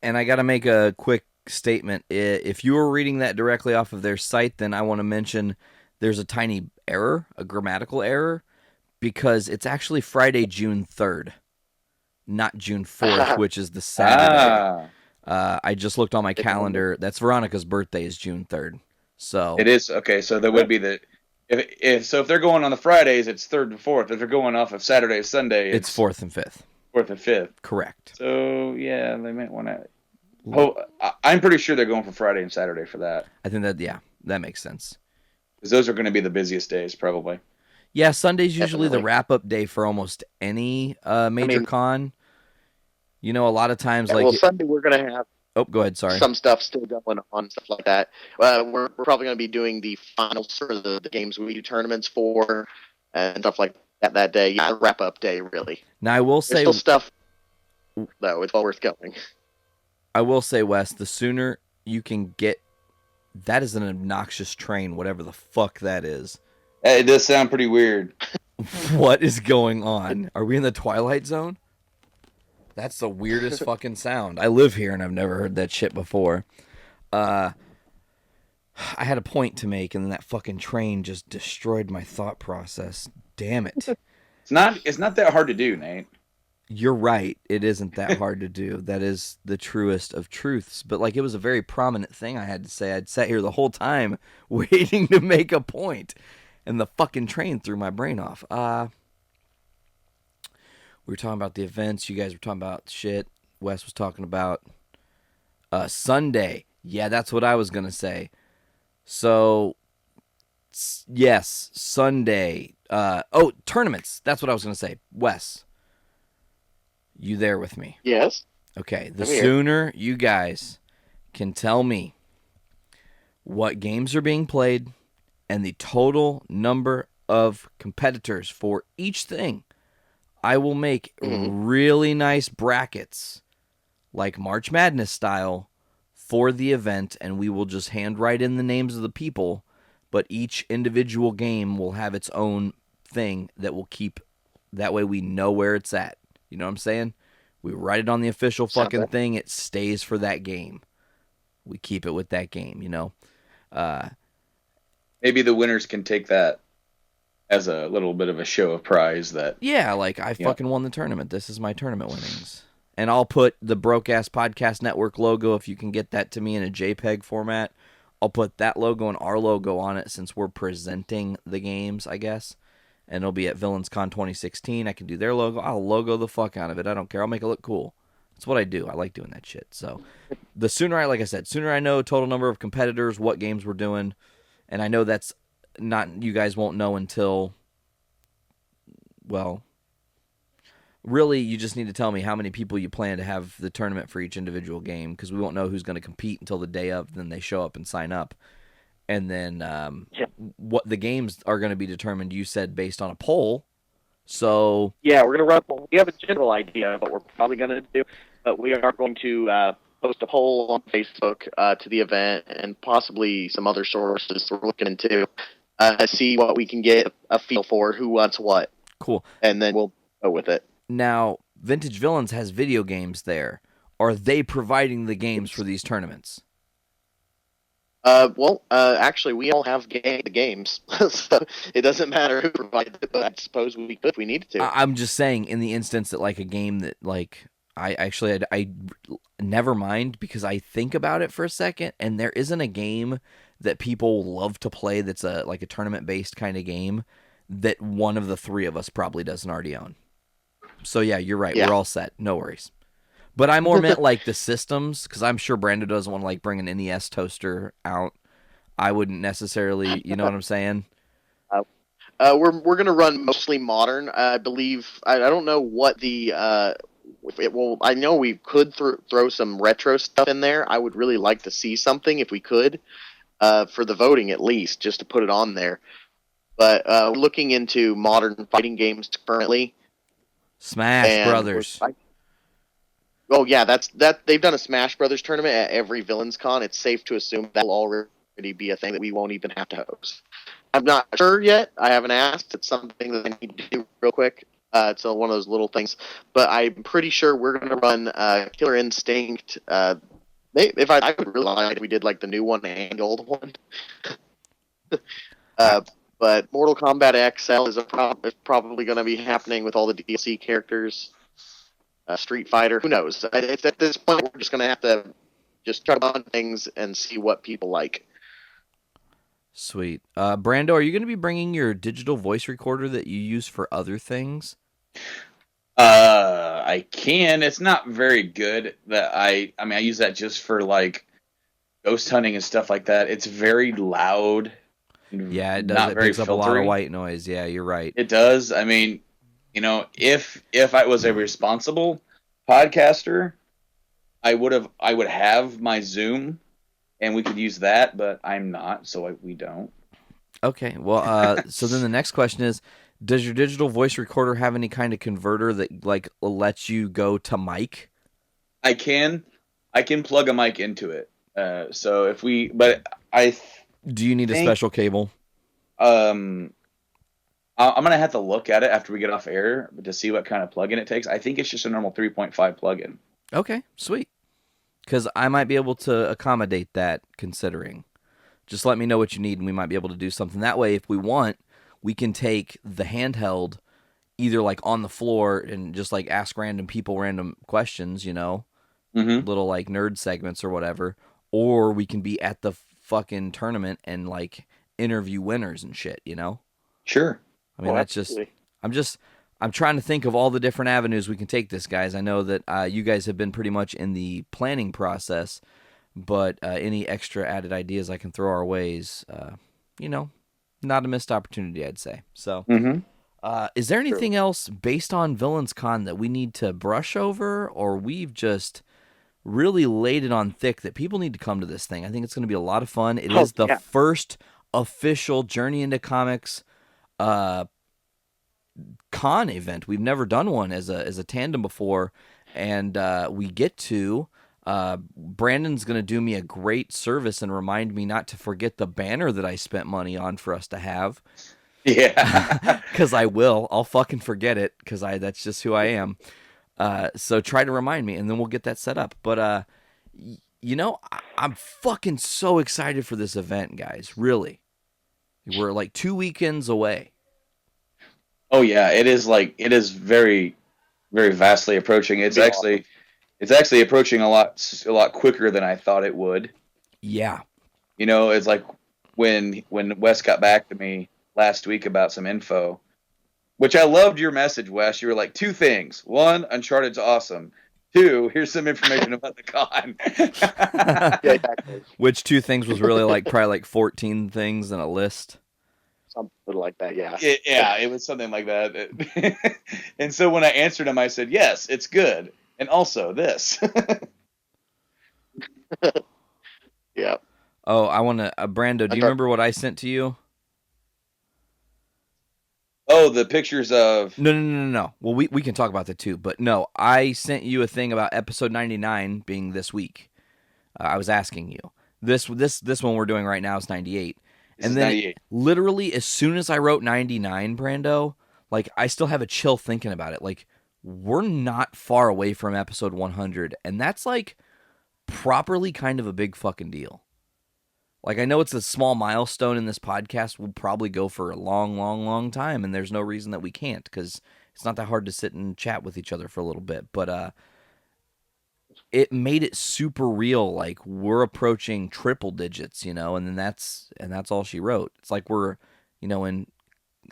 [SPEAKER 2] And I got to make a quick statement. If you were reading that directly off of their site, then I want to mention there's a tiny error, a grammatical error, because it's actually Friday, June 3rd, not June 4th, which is the Saturday. I just looked on my calendar. That's Veronica's birthday is June 3rd. So
[SPEAKER 4] it is okay. So there would be if they're going on the Fridays, it's 3rd and 4th. If they're going off of Saturday, Sunday,
[SPEAKER 2] it's 4th and 5th.
[SPEAKER 4] 4th and 5th.
[SPEAKER 2] Correct.
[SPEAKER 4] So yeah, they might want to. Oh, I'm pretty sure they're going for Friday and Saturday for that.
[SPEAKER 2] I think that makes sense.
[SPEAKER 4] Because those are going to be the busiest days, probably.
[SPEAKER 2] Yeah, Sunday's usually the wrap-up day for almost any major con. You know, a lot of times,
[SPEAKER 5] Sunday we're going to have.
[SPEAKER 2] Oh, go ahead. Sorry.
[SPEAKER 5] Some stuff still going on, stuff like that. We're probably going to be doing the finals for the games we do tournaments for and stuff like that day. Yeah, wrap-up day, really.
[SPEAKER 2] Now, I will say...
[SPEAKER 5] There's still stuff, though. It's well worth going.
[SPEAKER 2] I will say, Wes, the sooner you can get... That is an obnoxious train, whatever the fuck that is.
[SPEAKER 4] It does sound pretty weird.
[SPEAKER 2] What is going on? Are we in the Twilight Zone? That's the weirdest fucking sound. I live here and I've never heard that shit before. I had a point to make and then that fucking train just destroyed my thought process. Damn it.
[SPEAKER 4] It's not that hard to do, Nate.
[SPEAKER 2] You're right. It isn't that hard to do. That is the truest of truths. But it was a very prominent thing I had to say. I'd sat here the whole time waiting to make a point, and the fucking train threw my brain off. We were talking about the events. You guys were talking about shit. Wes was talking about Sunday. Yeah, that's what I was going to say. So, yes, Sunday. Tournaments. That's what I was going to say. Wes, you there with me?
[SPEAKER 5] Yes.
[SPEAKER 2] Okay, the sooner you guys can tell me what games are being played and the total number of competitors for each thing. I will make
[SPEAKER 5] Mm-hmm.
[SPEAKER 2] really nice brackets, like March Madness style, for the event, and we will just handwrite in the names of the people, but each individual game will have its own thing that will keep. That way we know where it's at. You know what I'm saying? We write it on the official fucking thing. It stays for that game. We keep it with that game, you know?
[SPEAKER 4] Maybe the winners can take that as a little bit of a show of prize that.
[SPEAKER 2] Yeah, like I fucking won the tournament. This is my tournament winnings. And I'll put the Broke Ass Podcast Network logo, if you can get that to me in a JPEG format. I'll put that logo and our logo on it since we're presenting the games, I guess. And it'll be at VillainsCon 2016. I can do their logo. I'll logo the fuck out of it. I don't care. I'll make it look cool. That's what I do. I like doing that shit. So the sooner I, like I said, sooner I know total number of competitors, what games we're doing, and I know that's not, you guys won't know until, well, really you just need to tell me how many people you plan to have the tournament for each individual game, because we won't know who's going to compete until the day of, then they show up and sign up. And then what the games are going to be determined, you said, based on a poll. So
[SPEAKER 5] yeah, we're going to run. We have a general idea of what we're probably going to do, but we are going to post a poll on Facebook to the event and possibly some other sources we're looking into, see what we can get a feel for, who wants what.
[SPEAKER 2] Cool.
[SPEAKER 5] And then we'll go with it.
[SPEAKER 2] Now, Vintage Villains has video games there. Are they providing the games for these tournaments?
[SPEAKER 5] Actually, we all have the games, so it doesn't matter who provides it, but I suppose we could if we needed to.
[SPEAKER 2] I'm just saying, in the instance that, like, a game that, like, I never mind, because I think about it for a second, and there isn't a game that people love to play that's a tournament-based kind of game that one of the three of us probably doesn't already own. So, yeah, you're right. Yeah. We're all set. No worries. But I more meant like the systems, because I'm sure Brando doesn't want to like bring an NES toaster out. I wouldn't necessarily, you know what I'm saying?
[SPEAKER 5] We're gonna run mostly modern. I believe. I don't know what the. I know we could throw some retro stuff in there. I would really like to see something if we could, for the voting at least, just to put it on there. But we're looking into modern fighting games currently.
[SPEAKER 2] Smash Brothers.
[SPEAKER 5] Oh yeah, that they've done a Smash Brothers tournament at every Villains Con. It's safe to assume that will already be a thing that we won't even have to host. I'm not sure yet. I haven't asked. It's something that I need to do real quick. It's one of those little things, but I'm pretty sure we're going to run Killer Instinct. If I would really like, we did like the new one and the old one. But Mortal Kombat XL is probably going to be happening with all the DLC characters. Street Fighter, who knows? At this point, we're just going to have to just try to run things and see what people like.
[SPEAKER 2] Sweet. Brando, are you going to be bringing your digital voice recorder that you use for other things?
[SPEAKER 4] I can. It's not very good. I use that just for like ghost hunting and stuff like that. It's very loud.
[SPEAKER 2] Yeah, it does. It picks up a lot of white noise. Yeah, you're right.
[SPEAKER 4] It does. I mean, you know, if I was a responsible podcaster, I would have my Zoom, and we could use that. But I'm not, so we don't.
[SPEAKER 2] Okay. Well, so then the next question is: does your digital voice recorder have any kind of converter that like lets you go to mic?
[SPEAKER 4] I can plug a mic into it. So if we,
[SPEAKER 2] do you need a special cable?
[SPEAKER 4] I'm going to have to look at it after we get off air to see what kind of plug-in it takes. I think it's just a normal 3.5 plug-in.
[SPEAKER 2] Okay, sweet. Because I might be able to accommodate that, considering. Just let me know what you need, and we might be able to do something. That way, if we want, we can take the handheld either like on the floor and just like ask random people random questions, you know, little like nerd segments or whatever, or we can be at the fucking tournament and like interview winners and shit, you know?
[SPEAKER 4] Sure.
[SPEAKER 2] I mean, I'm trying to think of all the different avenues we can take this, guys. I know that you guys have been pretty much in the planning process, but any extra added ideas I can throw our ways, you know, not a missed opportunity, I'd say. So, is there anything else based on Villains Con that we need to brush over, or we've just really laid it on thick that people need to come to this thing? I think it's going to be a lot of fun. It is the first official Journey into Comics uh, con event. We've never done one as a tandem before, and we get to. Brandon's going to do me a great service and remind me not to forget the banner that I spent money on for us to have.
[SPEAKER 4] Yeah.
[SPEAKER 2] Because I will. I'll fucking forget it because that's just who I am. So try to remind me, and then we'll get that set up. But, I'm fucking so excited for this event, guys. Really. We're like 2 weekends away.
[SPEAKER 4] Oh yeah, it is very, very vastly approaching. It's actually approaching a lot quicker than I thought it would.
[SPEAKER 2] Yeah.
[SPEAKER 4] It's like when Wes got back to me last week about some info, which I loved your message, Wes. You were like, 2 things. 1, Uncharted's awesome. 2, here's some information about the con.
[SPEAKER 5] Yeah, exactly.
[SPEAKER 2] Which 2 things was really probably like 14 things in a list.
[SPEAKER 5] Something like that, yeah.
[SPEAKER 4] It was something like that. And so when I answered him, I said, yes, it's good. And also this.
[SPEAKER 5] Yeah.
[SPEAKER 2] Oh, I want to, Brando, do you remember what I sent to you?
[SPEAKER 4] Oh, the pictures of...
[SPEAKER 2] No. Well, we can talk about that too. But no, I sent you a thing about episode 99 being this week. I was asking you. This one we're doing right now is 98. And then
[SPEAKER 4] 98.
[SPEAKER 2] Literally as soon as I wrote 99, Brando, like I still have a chill thinking about it. Like we're not far away from episode 100. And that's like properly kind of a big fucking deal. Like, I know it's a small milestone in this podcast. We'll probably go for a long, long, long time, and there's no reason that we can't, because it's not that hard to sit and chat with each other for a little bit. But it made it super real. Like, we're approaching triple digits, and then that's all she wrote. It's like we're, in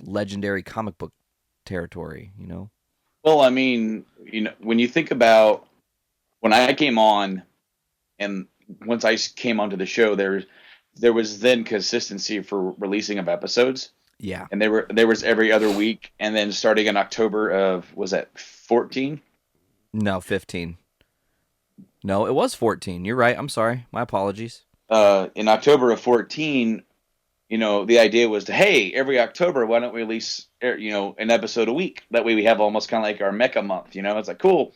[SPEAKER 2] legendary comic book territory,
[SPEAKER 4] Well, I mean, when you think about when I came on, and once I came onto the show, there was then consistency for releasing of episodes.
[SPEAKER 2] Yeah.
[SPEAKER 4] And there was every other week, and then starting in October of, was that 14?
[SPEAKER 2] No, 15. No, it was 14. You're right. I'm sorry. My apologies.
[SPEAKER 4] In October of 14, the idea was every October, why don't we release, an episode a week? That way we have almost kind of like our Mecha month, It's like, cool,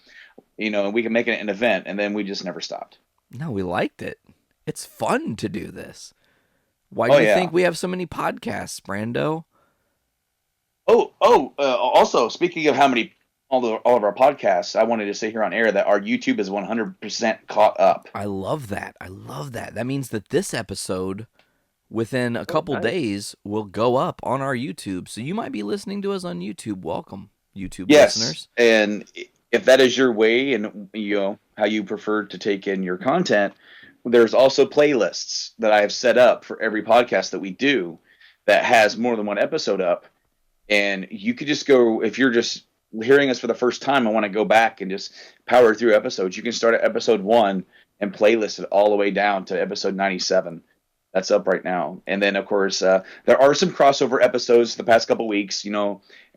[SPEAKER 4] we can make it an event, and then we just never stopped.
[SPEAKER 2] No, we liked it. It's fun to do this. Why do you think we have so many podcasts, Brando?
[SPEAKER 4] Also, speaking of how many, all of our podcasts, I wanted to say here on air that our YouTube is 100% caught up.
[SPEAKER 2] I love that. That means that this episode, within a couple days, will go up on our YouTube. So you might be listening to us on YouTube. Welcome, YouTube listeners.
[SPEAKER 4] And if that is your way and, how you prefer to take in your content, there's also playlists that I have set up for every podcast that we do that has more than one episode up. And you could just go, if you're just hearing us for the first time, I want to go back and just power through episodes. You can start at episode 1 and playlist it all the way down to episode 97. That's up right now. And then, of course, there are some crossover episodes the past couple weeks.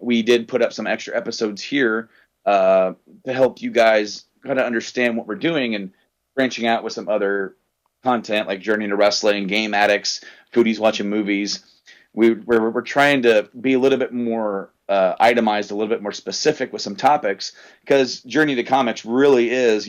[SPEAKER 4] We did put up some extra episodes here to help you guys kind of understand what we're doing and branching out with some other content like Journey to Wrestling, Game Addicts, Foodies Watching Movies. We're trying to be a little bit more itemized, a little bit more specific with some topics, because Journey to Comics really is,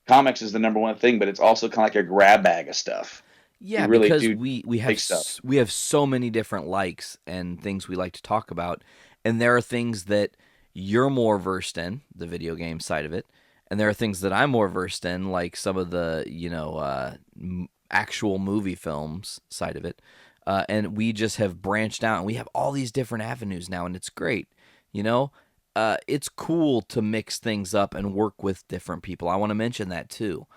[SPEAKER 4] comics is the number one thing, but it's also kind of like a grab bag of stuff.
[SPEAKER 2] Yeah, because we have so many different likes and things we like to talk about, and there are things that you're more versed in, the video game side of it, and there are things that I'm more versed in, like some of the, actual movie films side of it. And we just have branched out, and we have all these different avenues now, and it's great. It's cool to mix things up and work with different people. I want to mention that too.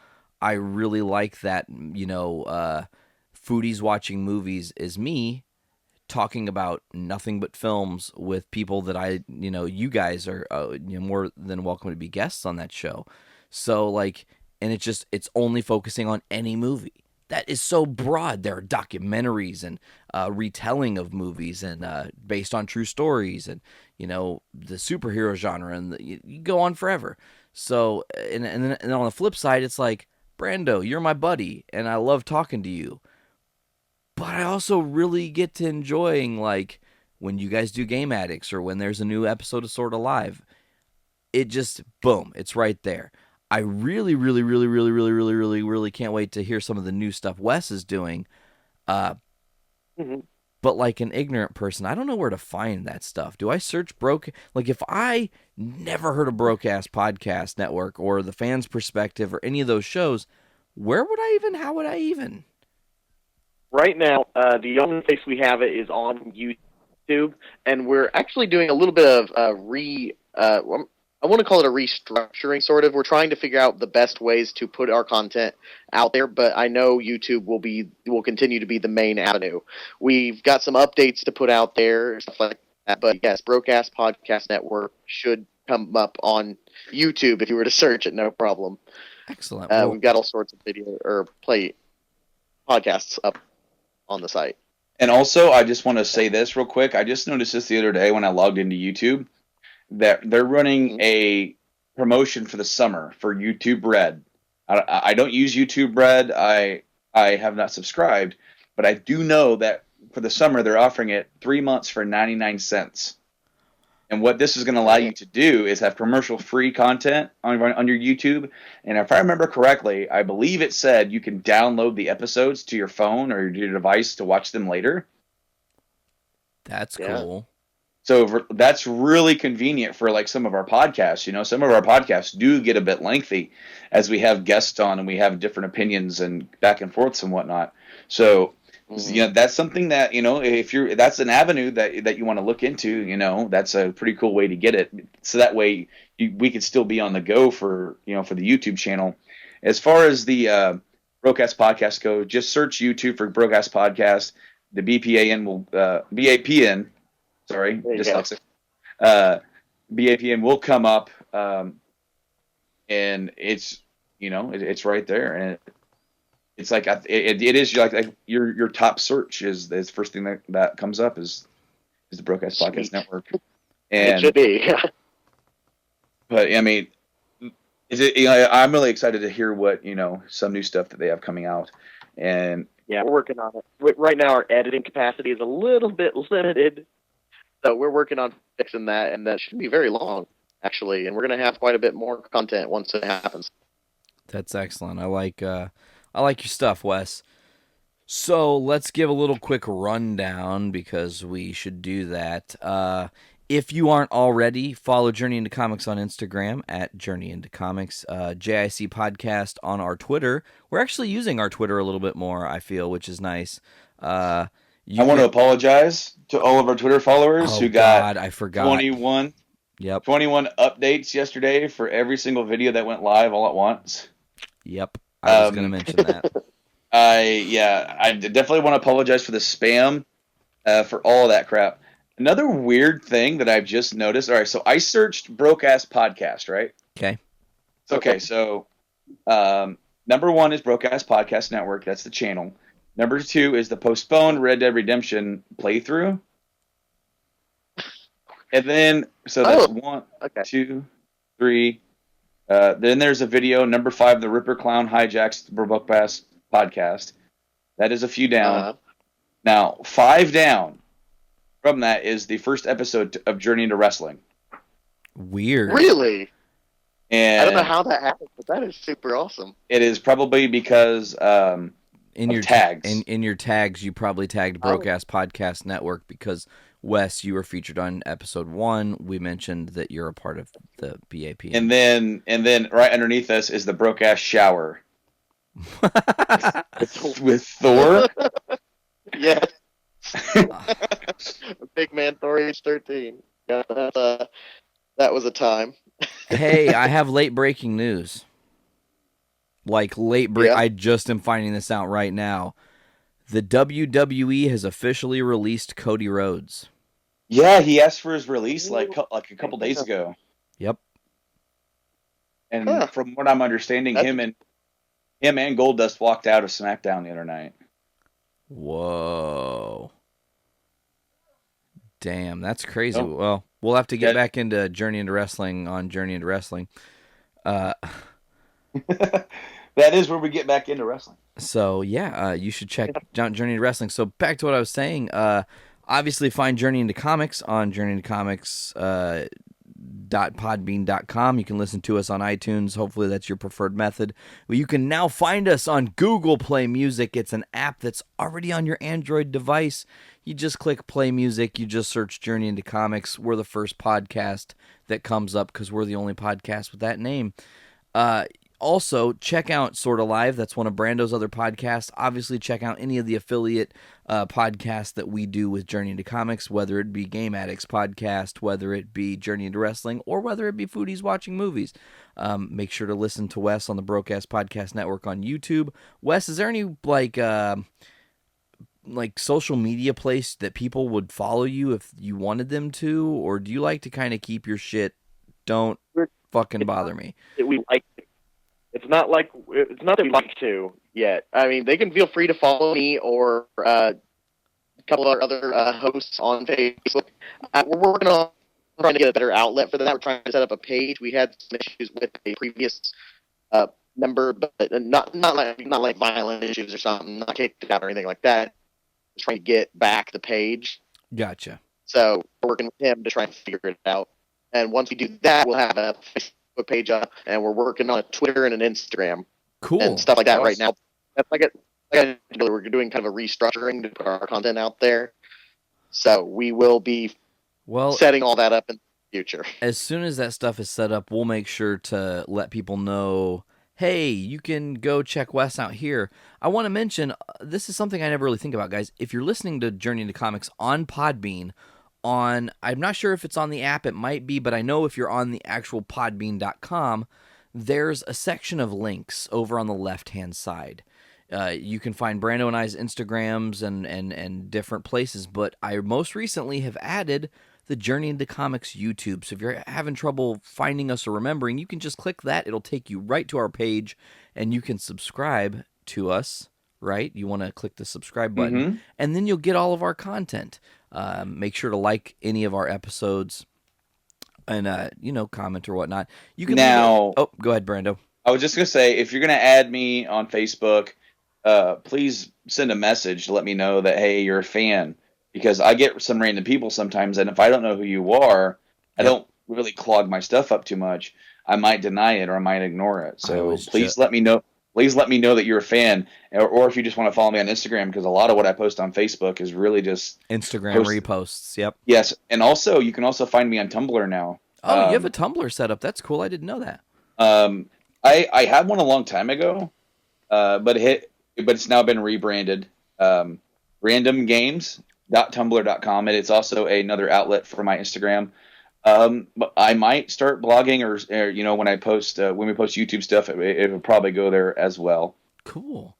[SPEAKER 2] I really like that, Foodies Watching Movies is me talking about nothing but films with people that you guys are more than welcome to be guests on that show. So and it's only focusing on any movie. That is so broad. There are documentaries and retelling of movies and based on true stories and the superhero genre, and you go on forever. So and on the flip side, it's like, Brando, you're my buddy and I love talking to you. But I also really get to enjoying when you guys do Game Addicts or when there's a new episode of Sorta Live. It just, boom, it's right there. I really, really, really, really, really, really, really, really can't wait to hear some of the new stuff Wes is doing. But like an ignorant person, I don't know where to find that stuff. Do I search Like if I never heard of Broadcast Podcast Network or The Fans Perspective or any of those shows, how would I even?
[SPEAKER 5] Right now, the only place we have it is on YouTube, and we're actually doing a little bit of I want to call it a restructuring, sort of. We're trying to figure out the best ways to put our content out there, but I know YouTube will continue to be the main avenue. We've got some updates to put out there, stuff like that. But yes, Broadcast Podcast Network should come up on YouTube if you were to search it, no problem.
[SPEAKER 2] Excellent.
[SPEAKER 5] We've got all sorts of video or play podcasts up on the site.
[SPEAKER 4] And also, I just want to say this real quick. I just noticed this the other day when I logged into YouTube, that they're running a promotion for the summer for YouTube Red. I don't use YouTube Red. I have not subscribed, but I do know that for the summer they're offering it 3 months for 99 cents. And what this is going to allow you to do is have commercial-free content on your YouTube. And if I remember correctly, I believe it said you can download the episodes to your phone or your device to watch them later.
[SPEAKER 2] That's cool.
[SPEAKER 4] So that's really convenient for like some of our podcasts. You know, some of our podcasts do get a bit lengthy as we have guests on and we have different opinions and back and forths and whatnot. So, you know, that's something that, you know, that's an avenue that you want to look into, you know, that's a pretty cool way to get it. So that way we could still be on the go for, you know, for the YouTube channel. As far as the Broadcast Podcast go, just search YouTube for Broadcast Podcast. The BAPN. Sorry, dyslexic. BAPN will come up, and it's, you know, it's right there, and it's like it is like your top search is the first thing that comes up is the Broadcast Podcast Network, and
[SPEAKER 5] it should be.
[SPEAKER 4] But I mean, you know, I'm really excited to hear what, you know, some new stuff that they have coming out, and
[SPEAKER 5] yeah, we're working on it. Right now, our editing capacity is a little bit limited. So we're working on fixing that, and that shouldn't be very long, actually. And we're going to have quite a bit more content once it happens.
[SPEAKER 2] That's excellent. I like your stuff, Wes. So let's give a little quick rundown because we should do that. If you aren't already, follow Journey into Comics on Instagram at Journey into Comics, JIC Podcast on our Twitter. We're actually using our Twitter a little bit more, I feel, which is nice. I
[SPEAKER 4] want to apologize to all of our Twitter followers who got
[SPEAKER 2] I forgot
[SPEAKER 4] 21 updates yesterday for every single video that went live all at once.
[SPEAKER 2] Yep. I was going to mention that.
[SPEAKER 4] I definitely want to apologize for the spam, for all of that crap. Another weird thing that I've just noticed. All right, so I searched Broadcast Podcast, right?
[SPEAKER 2] Okay.
[SPEAKER 4] Okay, so number one is Broadcast Podcast Network. That's the channel. Number 2 is the postponed Red Dead Redemption playthrough. And then, so that's 1, 2, 3. Then there's a video, number 5, the Ripper Clown hijacks the Broadcast Podcast. That is a few down. Now, 5 down from that is the first episode of Journey into Wrestling.
[SPEAKER 2] Weird.
[SPEAKER 5] Really?
[SPEAKER 4] And
[SPEAKER 5] I don't know how that happened, but that is super awesome.
[SPEAKER 4] It is probably because...
[SPEAKER 2] in your tags, in your tags, you probably tagged Broadcast Podcast Network because Wes, you were featured on episode 1. We mentioned that you're a part of the BAP,
[SPEAKER 4] and then right underneath us is the Broadcast Shower with Thor.
[SPEAKER 5] Yes, Big Man Thor age 13. Yeah, that was a time.
[SPEAKER 2] Hey, I have late breaking news. Like I just am finding this out right now. The WWE has officially released Cody Rhodes.
[SPEAKER 4] Yeah, he asked for his release like a couple days ago.
[SPEAKER 2] Yep.
[SPEAKER 4] And from what I'm understanding, him and Goldust walked out of SmackDown the other night.
[SPEAKER 2] Whoa. Damn, that's crazy. Oh. Well, we'll have to get back into Journey into Wrestling on Journey into Wrestling.
[SPEAKER 4] That is where we get back into wrestling.
[SPEAKER 2] So, yeah, you should check Journey to Wrestling. So, back to what I was saying. I Obviously, find Journey into Comics on journeyintocomics.podbean.com. You can listen to us on iTunes. Hopefully, that's your preferred method. But you can now find us on Google Play Music. It's an app that's already on your Android device. You just click Play Music. You just search Journey into Comics. We're the first podcast that comes up because we're the only podcast with that name. Also, check out Sorta Live. That's one of Brando's other podcasts. Obviously, check out any of the affiliate podcasts that we do with Journey into Comics, whether it be Game Addicts Podcast, whether it be Journey into Wrestling, or whether it be Foodies Watching Movies. Make sure to listen to Wes on the Broadcast Podcast Network on YouTube. Wes, is there any like social media place that people would follow you if you wanted them to, or do you like to kind of keep your shit? Don't fucking bother me.
[SPEAKER 5] We like. It's not that we like to yet. I mean, they can feel free to follow me or a couple of our other hosts on Facebook. We're working on trying to get a better outlet for that. We're trying to set up a page. We had some issues with a previous member, but not like violent issues or something. Not kicked out or anything like that. Just trying to get back the page.
[SPEAKER 2] Gotcha.
[SPEAKER 5] So we're working with him to try and figure it out. And once we do that, we'll have a Facebook page up, and we're working on a Twitter and an Instagram,
[SPEAKER 2] cool,
[SPEAKER 5] and stuff like that right now. That's we're doing kind of a restructuring to put our content out there, so we will be setting all that up in the future.
[SPEAKER 2] As soon as that stuff is set up, we'll make sure to let people know, hey, you can go check Wes out here. I want to mention, this is something I never really think about, guys. If you're listening to Journey into Comics on Podbean, I'm not sure if it's on the app, it might be, but I know if you're on the actual podbean.com, there's a section of links over on the left-hand side. You can find Brando and I's Instagrams and different places, but I most recently have added the Journey into Comics YouTube. So if you're having trouble finding us or remembering, you can just click that. It'll take you right to our page, and you can subscribe to us, right? You want to click the subscribe button, and then you'll get all of our content. Make sure to like any of our episodes and, comment or whatnot. You can go ahead, Brando.
[SPEAKER 4] I was just going to say, if you're going to add me on Facebook, please send a message to let me know that, hey, you're a fan, because I get some random people sometimes, and if I don't know who you are, I don't really clog my stuff up too much. I might deny it or I might ignore it. So please let me know. Please let me know that you're a fan, or if you just want to follow me on Instagram, because a lot of what I post on Facebook is really just
[SPEAKER 2] Instagram reposts. Yep.
[SPEAKER 4] Yes, and also you can also find me on Tumblr now.
[SPEAKER 2] Oh, you have a Tumblr set up. That's cool. I didn't know that.
[SPEAKER 4] I had one a long time ago, but it's now been rebranded. randomgames.tumblr.com, and it's also another outlet for my Instagram. But I might start blogging, or when we post YouTube stuff, it will probably go there as well.
[SPEAKER 2] Cool.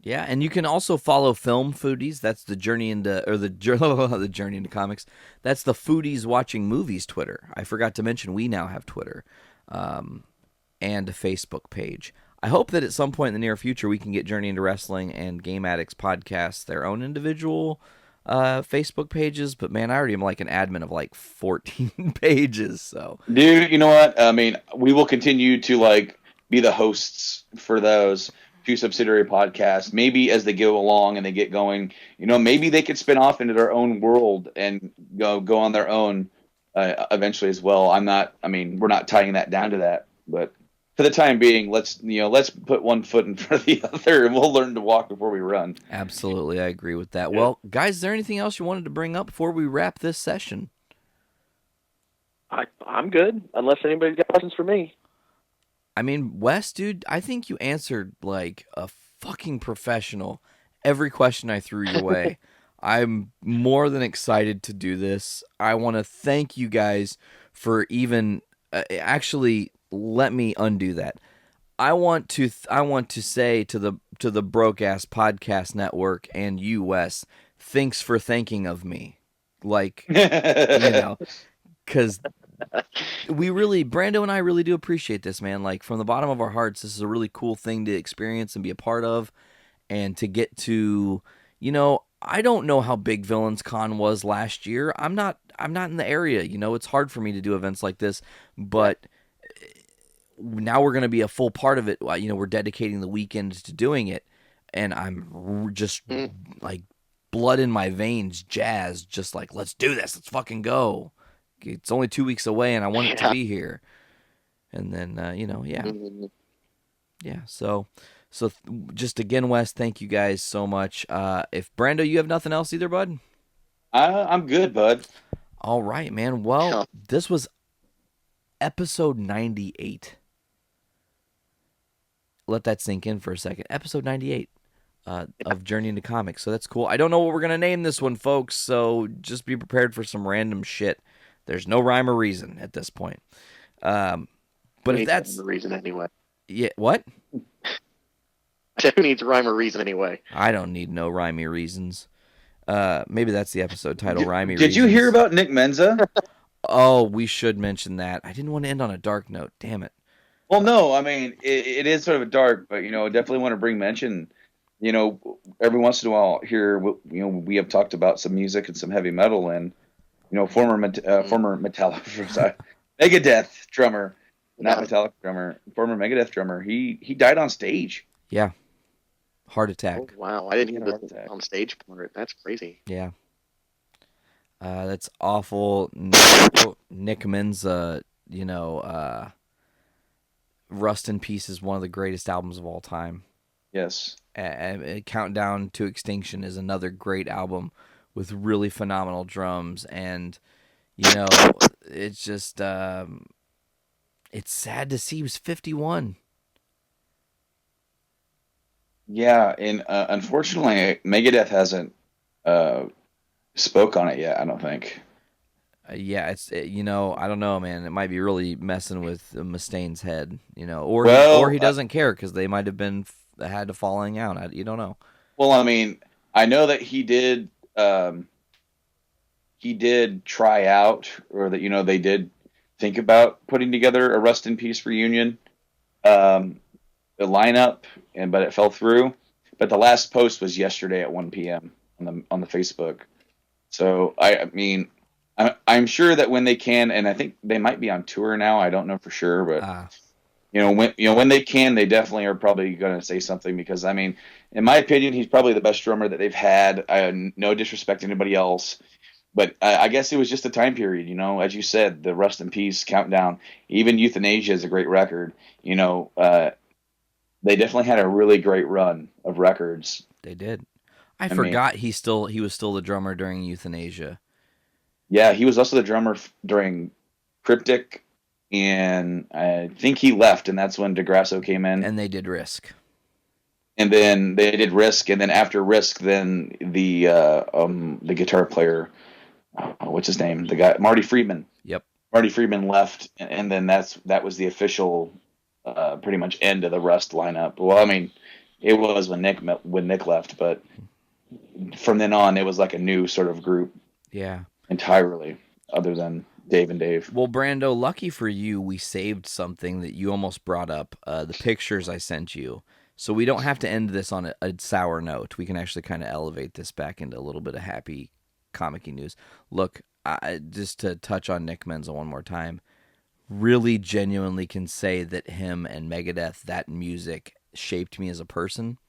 [SPEAKER 2] Yeah, and you can also follow Film Foodies. That's the Journey into the Journey into Comics. That's the Foodies Watching Movies Twitter. I forgot to mention we now have Twitter, and a Facebook page. I hope that at some point in the near future we can get Journey into Wrestling and Game Addicts Podcasts their own individual Facebook pages, but man, I already am like an admin of like 14 pages. So,
[SPEAKER 4] dude, you know what? I mean, we will continue to be the hosts for those two subsidiary podcasts. Maybe as they go along and they get going, maybe they could spin off into their own world and go on their own eventually as well. We're not tying that down to that, but for the time being, let's put one foot in front of the other, and we'll learn to walk before we run.
[SPEAKER 2] Absolutely, I agree with that. Yeah. Well, guys, is there anything else you wanted to bring up before we wrap this session?
[SPEAKER 5] I'm good, unless anybody's got questions for me.
[SPEAKER 2] I mean, Wes, dude, I think you answered like a fucking professional every question I threw your way. I'm more than excited to do this. I want to thank you guys for even actually. Let me undo that. I want to say to the Broke Ass Podcast Network and you, Wes, thanks for thinking of me. Because Brando and I really do appreciate this, man. Like, from the bottom of our hearts, this is a really cool thing to experience and be a part of, and to get to, I don't know how big Villains Con was last year. I'm not in the area. It's hard for me to do events like this, but now we're going to be a full part of it. We're dedicating the weekend to doing it, and I'm just blood in my veins, jazz, just like, let's do this, let's fucking go. It's only 2 weeks away, and I want it to be here. And then, yeah. So just again, Wes, thank you guys so much. If Brando, you have nothing else either, bud?
[SPEAKER 4] I'm good, bud.
[SPEAKER 2] All right, man. Well, this was episode 98. Let that sink in for a second. Episode 98 of Journey into Comics. So that's cool. I don't know what we're going to name this one, folks, so just be prepared for some random shit. There's no rhyme or reason at this point. But if that's
[SPEAKER 5] the reason anyway.
[SPEAKER 2] Yeah, what?
[SPEAKER 5] Who needs rhyme or reason anyway?
[SPEAKER 2] I don't need no rhymey reasons. Maybe that's the episode title, rhymey reasons.
[SPEAKER 4] Did you hear about Nick Menza?
[SPEAKER 2] Oh, we should mention that. I didn't want to end on a dark note. Damn it.
[SPEAKER 4] Well, no, I mean, it is sort of a dark, but, definitely want to bring mention. Every once in a while here, we have talked about some music and some heavy metal, and, former Metallica, Megadeth drummer, not Metallica drummer, former Megadeth drummer, he died on stage.
[SPEAKER 2] Yeah. Heart attack.
[SPEAKER 5] Oh, wow. I didn't hear the on stage part. That's crazy.
[SPEAKER 2] Yeah. That's awful. Nick Menza, Rust in Peace is one of the greatest albums of all time.
[SPEAKER 4] Yes.
[SPEAKER 2] And Countdown to Extinction is another great album with really phenomenal drums. And, it's just, it's sad to see he was 51.
[SPEAKER 4] Yeah, and unfortunately, Megadeth hasn't spoke on it yet, I don't think.
[SPEAKER 2] Yeah, I don't know, man. It might be really messing with Mustaine's head, or he doesn't care because they might have had a falling out. You don't know.
[SPEAKER 4] Well, I mean, I know that he did try out, or that they did think about putting together a Rust in Peace reunion, the lineup, but it fell through. But the last post was yesterday at 1 p.m. on the Facebook. So I mean, I'm sure that when they can, and I think they might be on tour now. I don't know for sure, but when they can, they definitely are probably going to say something, because I mean, in my opinion, he's probably the best drummer that they've had. No disrespect to anybody else, but I guess it was just a time period. As you said, the Rust in Peace Countdown, even Euthanasia is a great record. They definitely had a really great run of records.
[SPEAKER 2] They did. I forgot he was still the drummer during Euthanasia.
[SPEAKER 4] Yeah, he was also the drummer during Cryptic, and I think he left, and that's when DeGrasso came in.
[SPEAKER 2] And they did Risk.
[SPEAKER 4] And then they did Risk, and then after Risk, then the guitar player, what's his name? The guy, Marty Friedman.
[SPEAKER 2] Yep.
[SPEAKER 4] Marty Friedman left, and then that was the official, pretty much end of the Rust lineup. Well, I mean, it was when Nick left, but from then on, it was like a new sort of group.
[SPEAKER 2] Yeah.
[SPEAKER 4] Entirely, other than Dave and Dave.
[SPEAKER 2] Well, Brando, lucky for you, we saved something that you almost brought up, the pictures I sent you. So we don't have to end this on a sour note. We can actually kind of elevate this back into a little bit of happy comic-y news. Look, just to touch on Nick Menza one more time, really genuinely can say that him and Megadeth, that music shaped me as a person.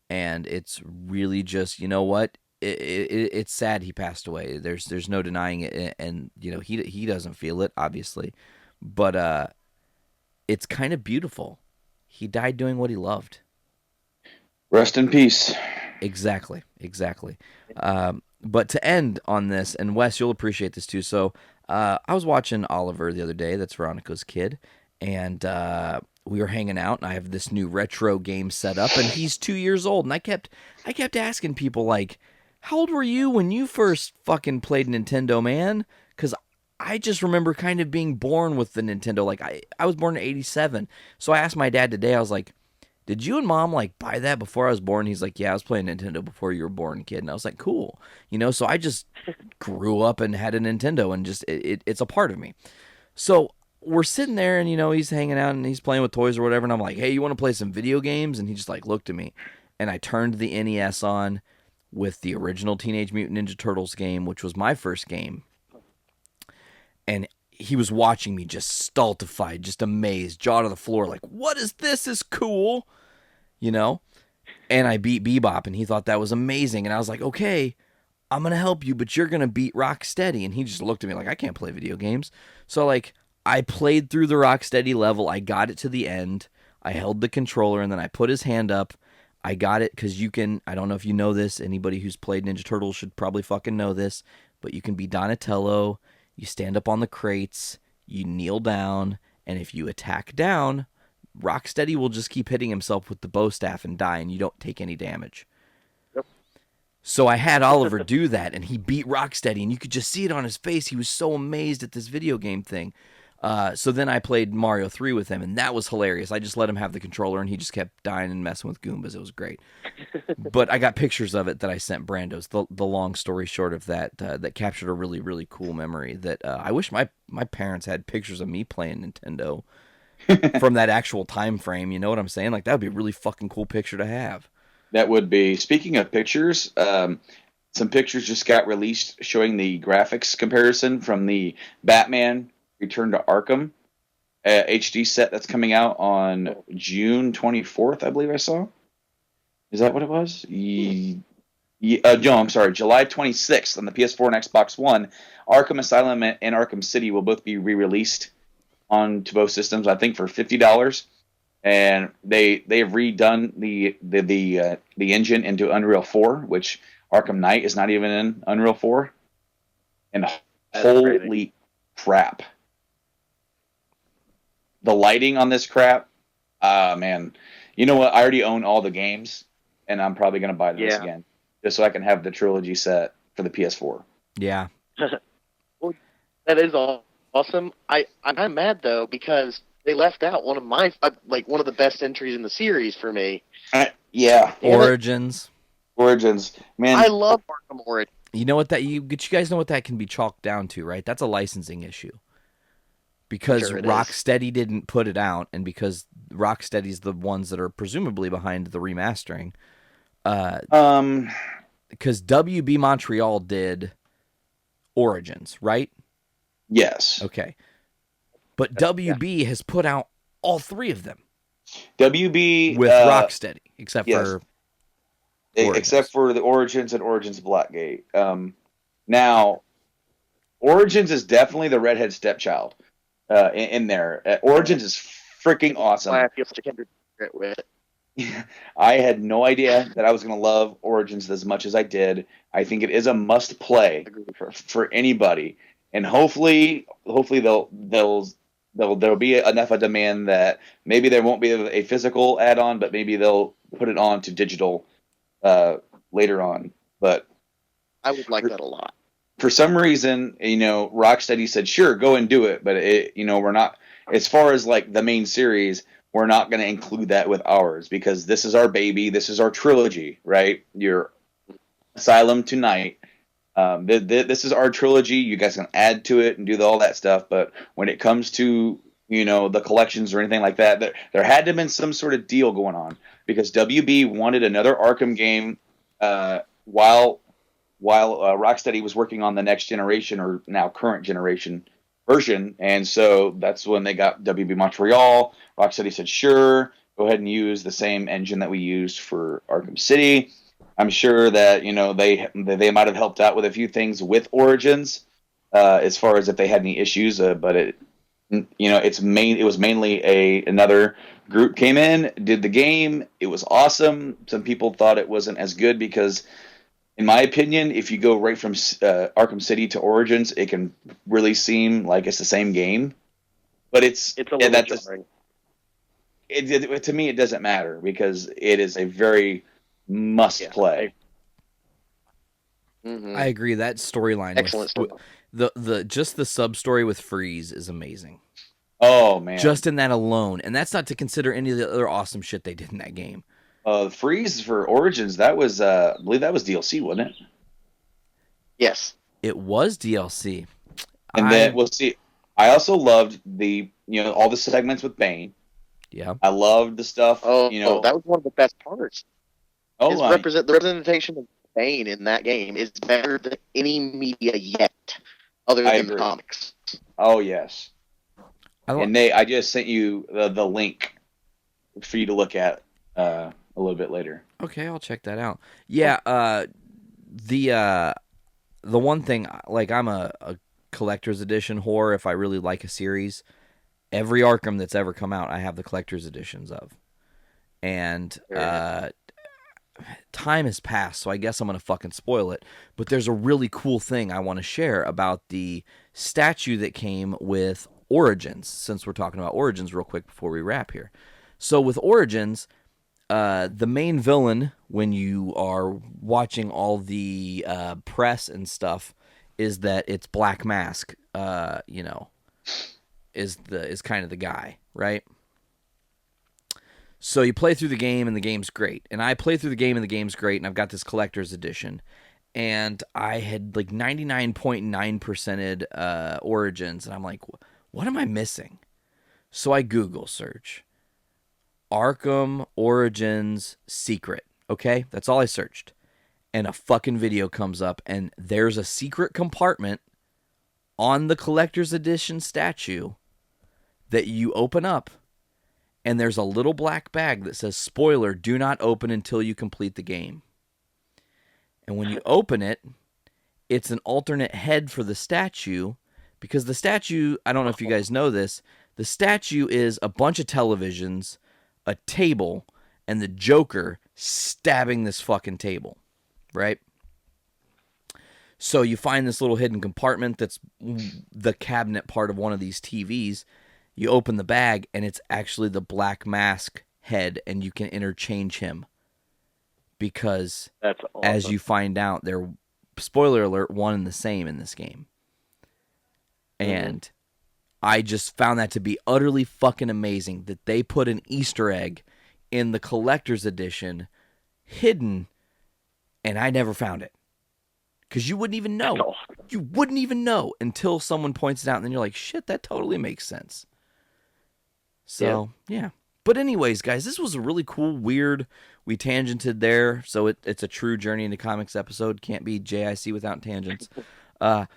[SPEAKER 2] And it's really just, you know what? It's sad he passed away. There's no denying it, and he doesn't feel it, obviously, but it's kind of beautiful. He died doing what he loved.
[SPEAKER 4] Rest in peace.
[SPEAKER 2] Exactly. But to end on this, and Wes, you'll appreciate this too. So I was watching Oliver the other day. That's Veronica's kid, and we were hanging out, and I have this new retro game set up, and he's 2 years old, and I kept asking people, like, how old were you when you first fucking played Nintendo, man? Because I just remember kind of being born with the Nintendo. Like, I was born in 87. So I asked my dad today, I was like, did you and Mom, like, buy that before I was born? He's like, yeah, I was playing Nintendo before you were born, kid. And I was like, cool. So I just grew up and had a Nintendo, and just it's a part of me. So we're sitting there, and, he's hanging out, and he's playing with toys or whatever. And I'm like, hey, you want to play some video games? And he just, like, looked at me. And I turned the NES on with the original Teenage Mutant Ninja Turtles game, which was my first game. And he was watching me just stultified, just amazed, jaw to the floor, like, what is this? Is cool, And I beat Bebop, and he thought that was amazing. And I was like, okay, I'm going to help you, but you're going to beat Rocksteady. And he just looked at me like, I can't play video games. So, like, I played through the Rocksteady level. I got it to the end. I held the controller, and then I put his hand up. I got it because you can, I don't know if you know this. Anybody who's played Ninja Turtles should probably fucking know this. But you can be Donatello. You stand up on the crates. You kneel down. And if you attack down, Rocksteady will just keep hitting himself with the bow staff and die, and you don't take any damage.
[SPEAKER 5] Yep.
[SPEAKER 2] So I had Oliver do that, and he beat Rocksteady, and you could just see it on his face. He was so amazed at this video game thing. So then I played Mario 3 with him, and that was hilarious. I just let him have the controller, and he just kept dying and messing with Goombas. It was great. But I got pictures of it that I sent Brando's, the long story short of that, that captured a really, really cool memory that I wish my parents had pictures of me playing Nintendo from that actual time frame. You know what I'm saying? Like, that would be a really fucking cool picture to have.
[SPEAKER 4] That would be. Speaking of pictures, some pictures just got released showing the graphics comparison from the Batman Return to Arkham HD set that's coming out on June 24th, I believe I saw. Is that what it was? No, I'm sorry, July 26th on the PS4 and Xbox One. Arkham Asylum and Arkham City will both be re-released onto both systems, I think, for $50. And they have redone the engine into Unreal 4, which Arkham Knight is not even in Unreal 4. And holy crap. The lighting on this crap, man. You know what? I already own all the games, and I'm probably going to buy this again, just so I can have the trilogy set for the PS4.
[SPEAKER 2] Yeah.
[SPEAKER 5] Well, that is awesome. I'm mad, though, because they left out one of my, one of the best entries in the series for me.
[SPEAKER 4] Yeah.
[SPEAKER 2] Origins.
[SPEAKER 4] Man.
[SPEAKER 5] I love Arkham Origins.
[SPEAKER 2] You know what you guys know what that can be chalked down to, right? That's a licensing issue. Because Rocksteady didn't put it out, and because Rocksteady's the ones that are presumably behind the remastering. Because WB Montreal did Origins, right?
[SPEAKER 4] Yes.
[SPEAKER 2] Okay. But WB has put out all three of them.
[SPEAKER 4] WB
[SPEAKER 2] with Rocksteady, except for Origins.
[SPEAKER 4] Except for the Origins and Origins Blackgate. Now, Origins is definitely the redhead stepchild in there. Origins is freaking awesome.
[SPEAKER 5] I feel such a kindred spirit with it.
[SPEAKER 4] I had no idea that I was going to love Origins as much as I did. I think it is a must play for anybody, and hopefully there'll be enough of demand that maybe there won't be a physical add-on, but maybe they'll put it on to digital later on. But
[SPEAKER 5] I would like that a lot.
[SPEAKER 4] For some reason, Rocksteady said, "Sure, go and do it," but we're not. As far as like the main series, we're not going to include that with ours because this is our baby. This is our trilogy, right? Your Asylum to Night. This is our trilogy. You guys can add to it and do all that stuff. But when it comes to the collections or anything like that, there had to have been some sort of deal going on because WB wanted another Arkham game while Rocksteady was working on the next generation or now current generation version, and so that's when they got WB Montreal. Rocksteady said, "Sure, go ahead and use the same engine that we used for Arkham City." I'm sure that they might have helped out with a few things with Origins, as far as if they had any issues. But it was mainly another group came in, did the game. It was awesome. Some people thought it wasn't as good because, in my opinion, if you go right from Arkham City to Origins, it can really seem like it's the same game. But it's a little jarring. To me, it doesn't matter because it is a very must play.
[SPEAKER 5] Mm-hmm.
[SPEAKER 2] I agree. That storyline,
[SPEAKER 5] excellent story.
[SPEAKER 2] Just the sub story with Freeze is amazing.
[SPEAKER 4] Oh man!
[SPEAKER 2] Just in that alone, and that's not to consider any of the other awesome shit they did in that game.
[SPEAKER 4] Freeze for Origins, that was, I believe that was DLC, wasn't it?
[SPEAKER 5] Yes.
[SPEAKER 2] It was DLC.
[SPEAKER 4] And then, I also loved all the segments with Bane.
[SPEAKER 2] Yeah.
[SPEAKER 4] I loved the stuff,
[SPEAKER 5] that was one of the best parts.
[SPEAKER 4] Oh,
[SPEAKER 5] the representation of Bane in that game is better than any media yet, other than the comics.
[SPEAKER 4] Oh, yes. And Nate, I just sent you the link for you to look at. a little bit later.
[SPEAKER 2] Okay, I'll check that out. Yeah, the one thing, like, I'm a collector's edition whore. If I really like a series, every Arkham that's ever come out, I have the collector's editions of. And time has passed, so I guess I'm going to fucking spoil it. But there's a really cool thing I want to share about the statue that came with Origins, since we're talking about Origins real quick before we wrap here. So with Origins, the main villain, when you are watching all the press and stuff, is that it's Black Mask, is kind of the guy, right? So you play through the game, and the game's great. And I play through the game, and the game's great, and I've got this collector's edition. And I had like 99.9%ed Origins, and I'm like, what am I missing? So I Google search Arkham Origins secret. Okay? That's all I searched. And a fucking video comes up, and there's a secret compartment on the collector's edition statue that you open up, and there's a little black bag that says, spoiler, do not open until you complete the game. And when you open it, it's an alternate head for the statue, because the statue, I don't know if you guys know this, the statue is a bunch of televisions, a table, and the Joker stabbing this fucking table, right? So you find this little hidden compartment that's the cabinet part of one of these TVs. You open the bag, and it's actually the Black Mask head, and you can interchange him. Because,
[SPEAKER 5] That's awesome.
[SPEAKER 2] as you find out, they're, spoiler alert, one and the same in this game. And I just found that to be utterly fucking amazing that they put an Easter egg in the collector's edition hidden, and I never found it. Because you wouldn't even know.
[SPEAKER 5] Awesome.
[SPEAKER 2] You wouldn't even know until someone points it out, and then you're like, shit, that totally makes sense. So, yeah. But anyways, guys, this was a really cool, weird, we tangented there, so it's a true Journey into Comics episode. Can't be JIC without tangents. But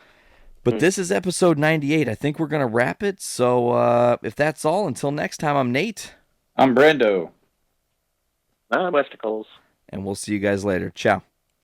[SPEAKER 2] this is episode 98. I think we're going to wrap it. So if that's all, until next time, I'm Nate.
[SPEAKER 4] I'm Brando.
[SPEAKER 5] Westicles.
[SPEAKER 2] And we'll see you guys later. Ciao.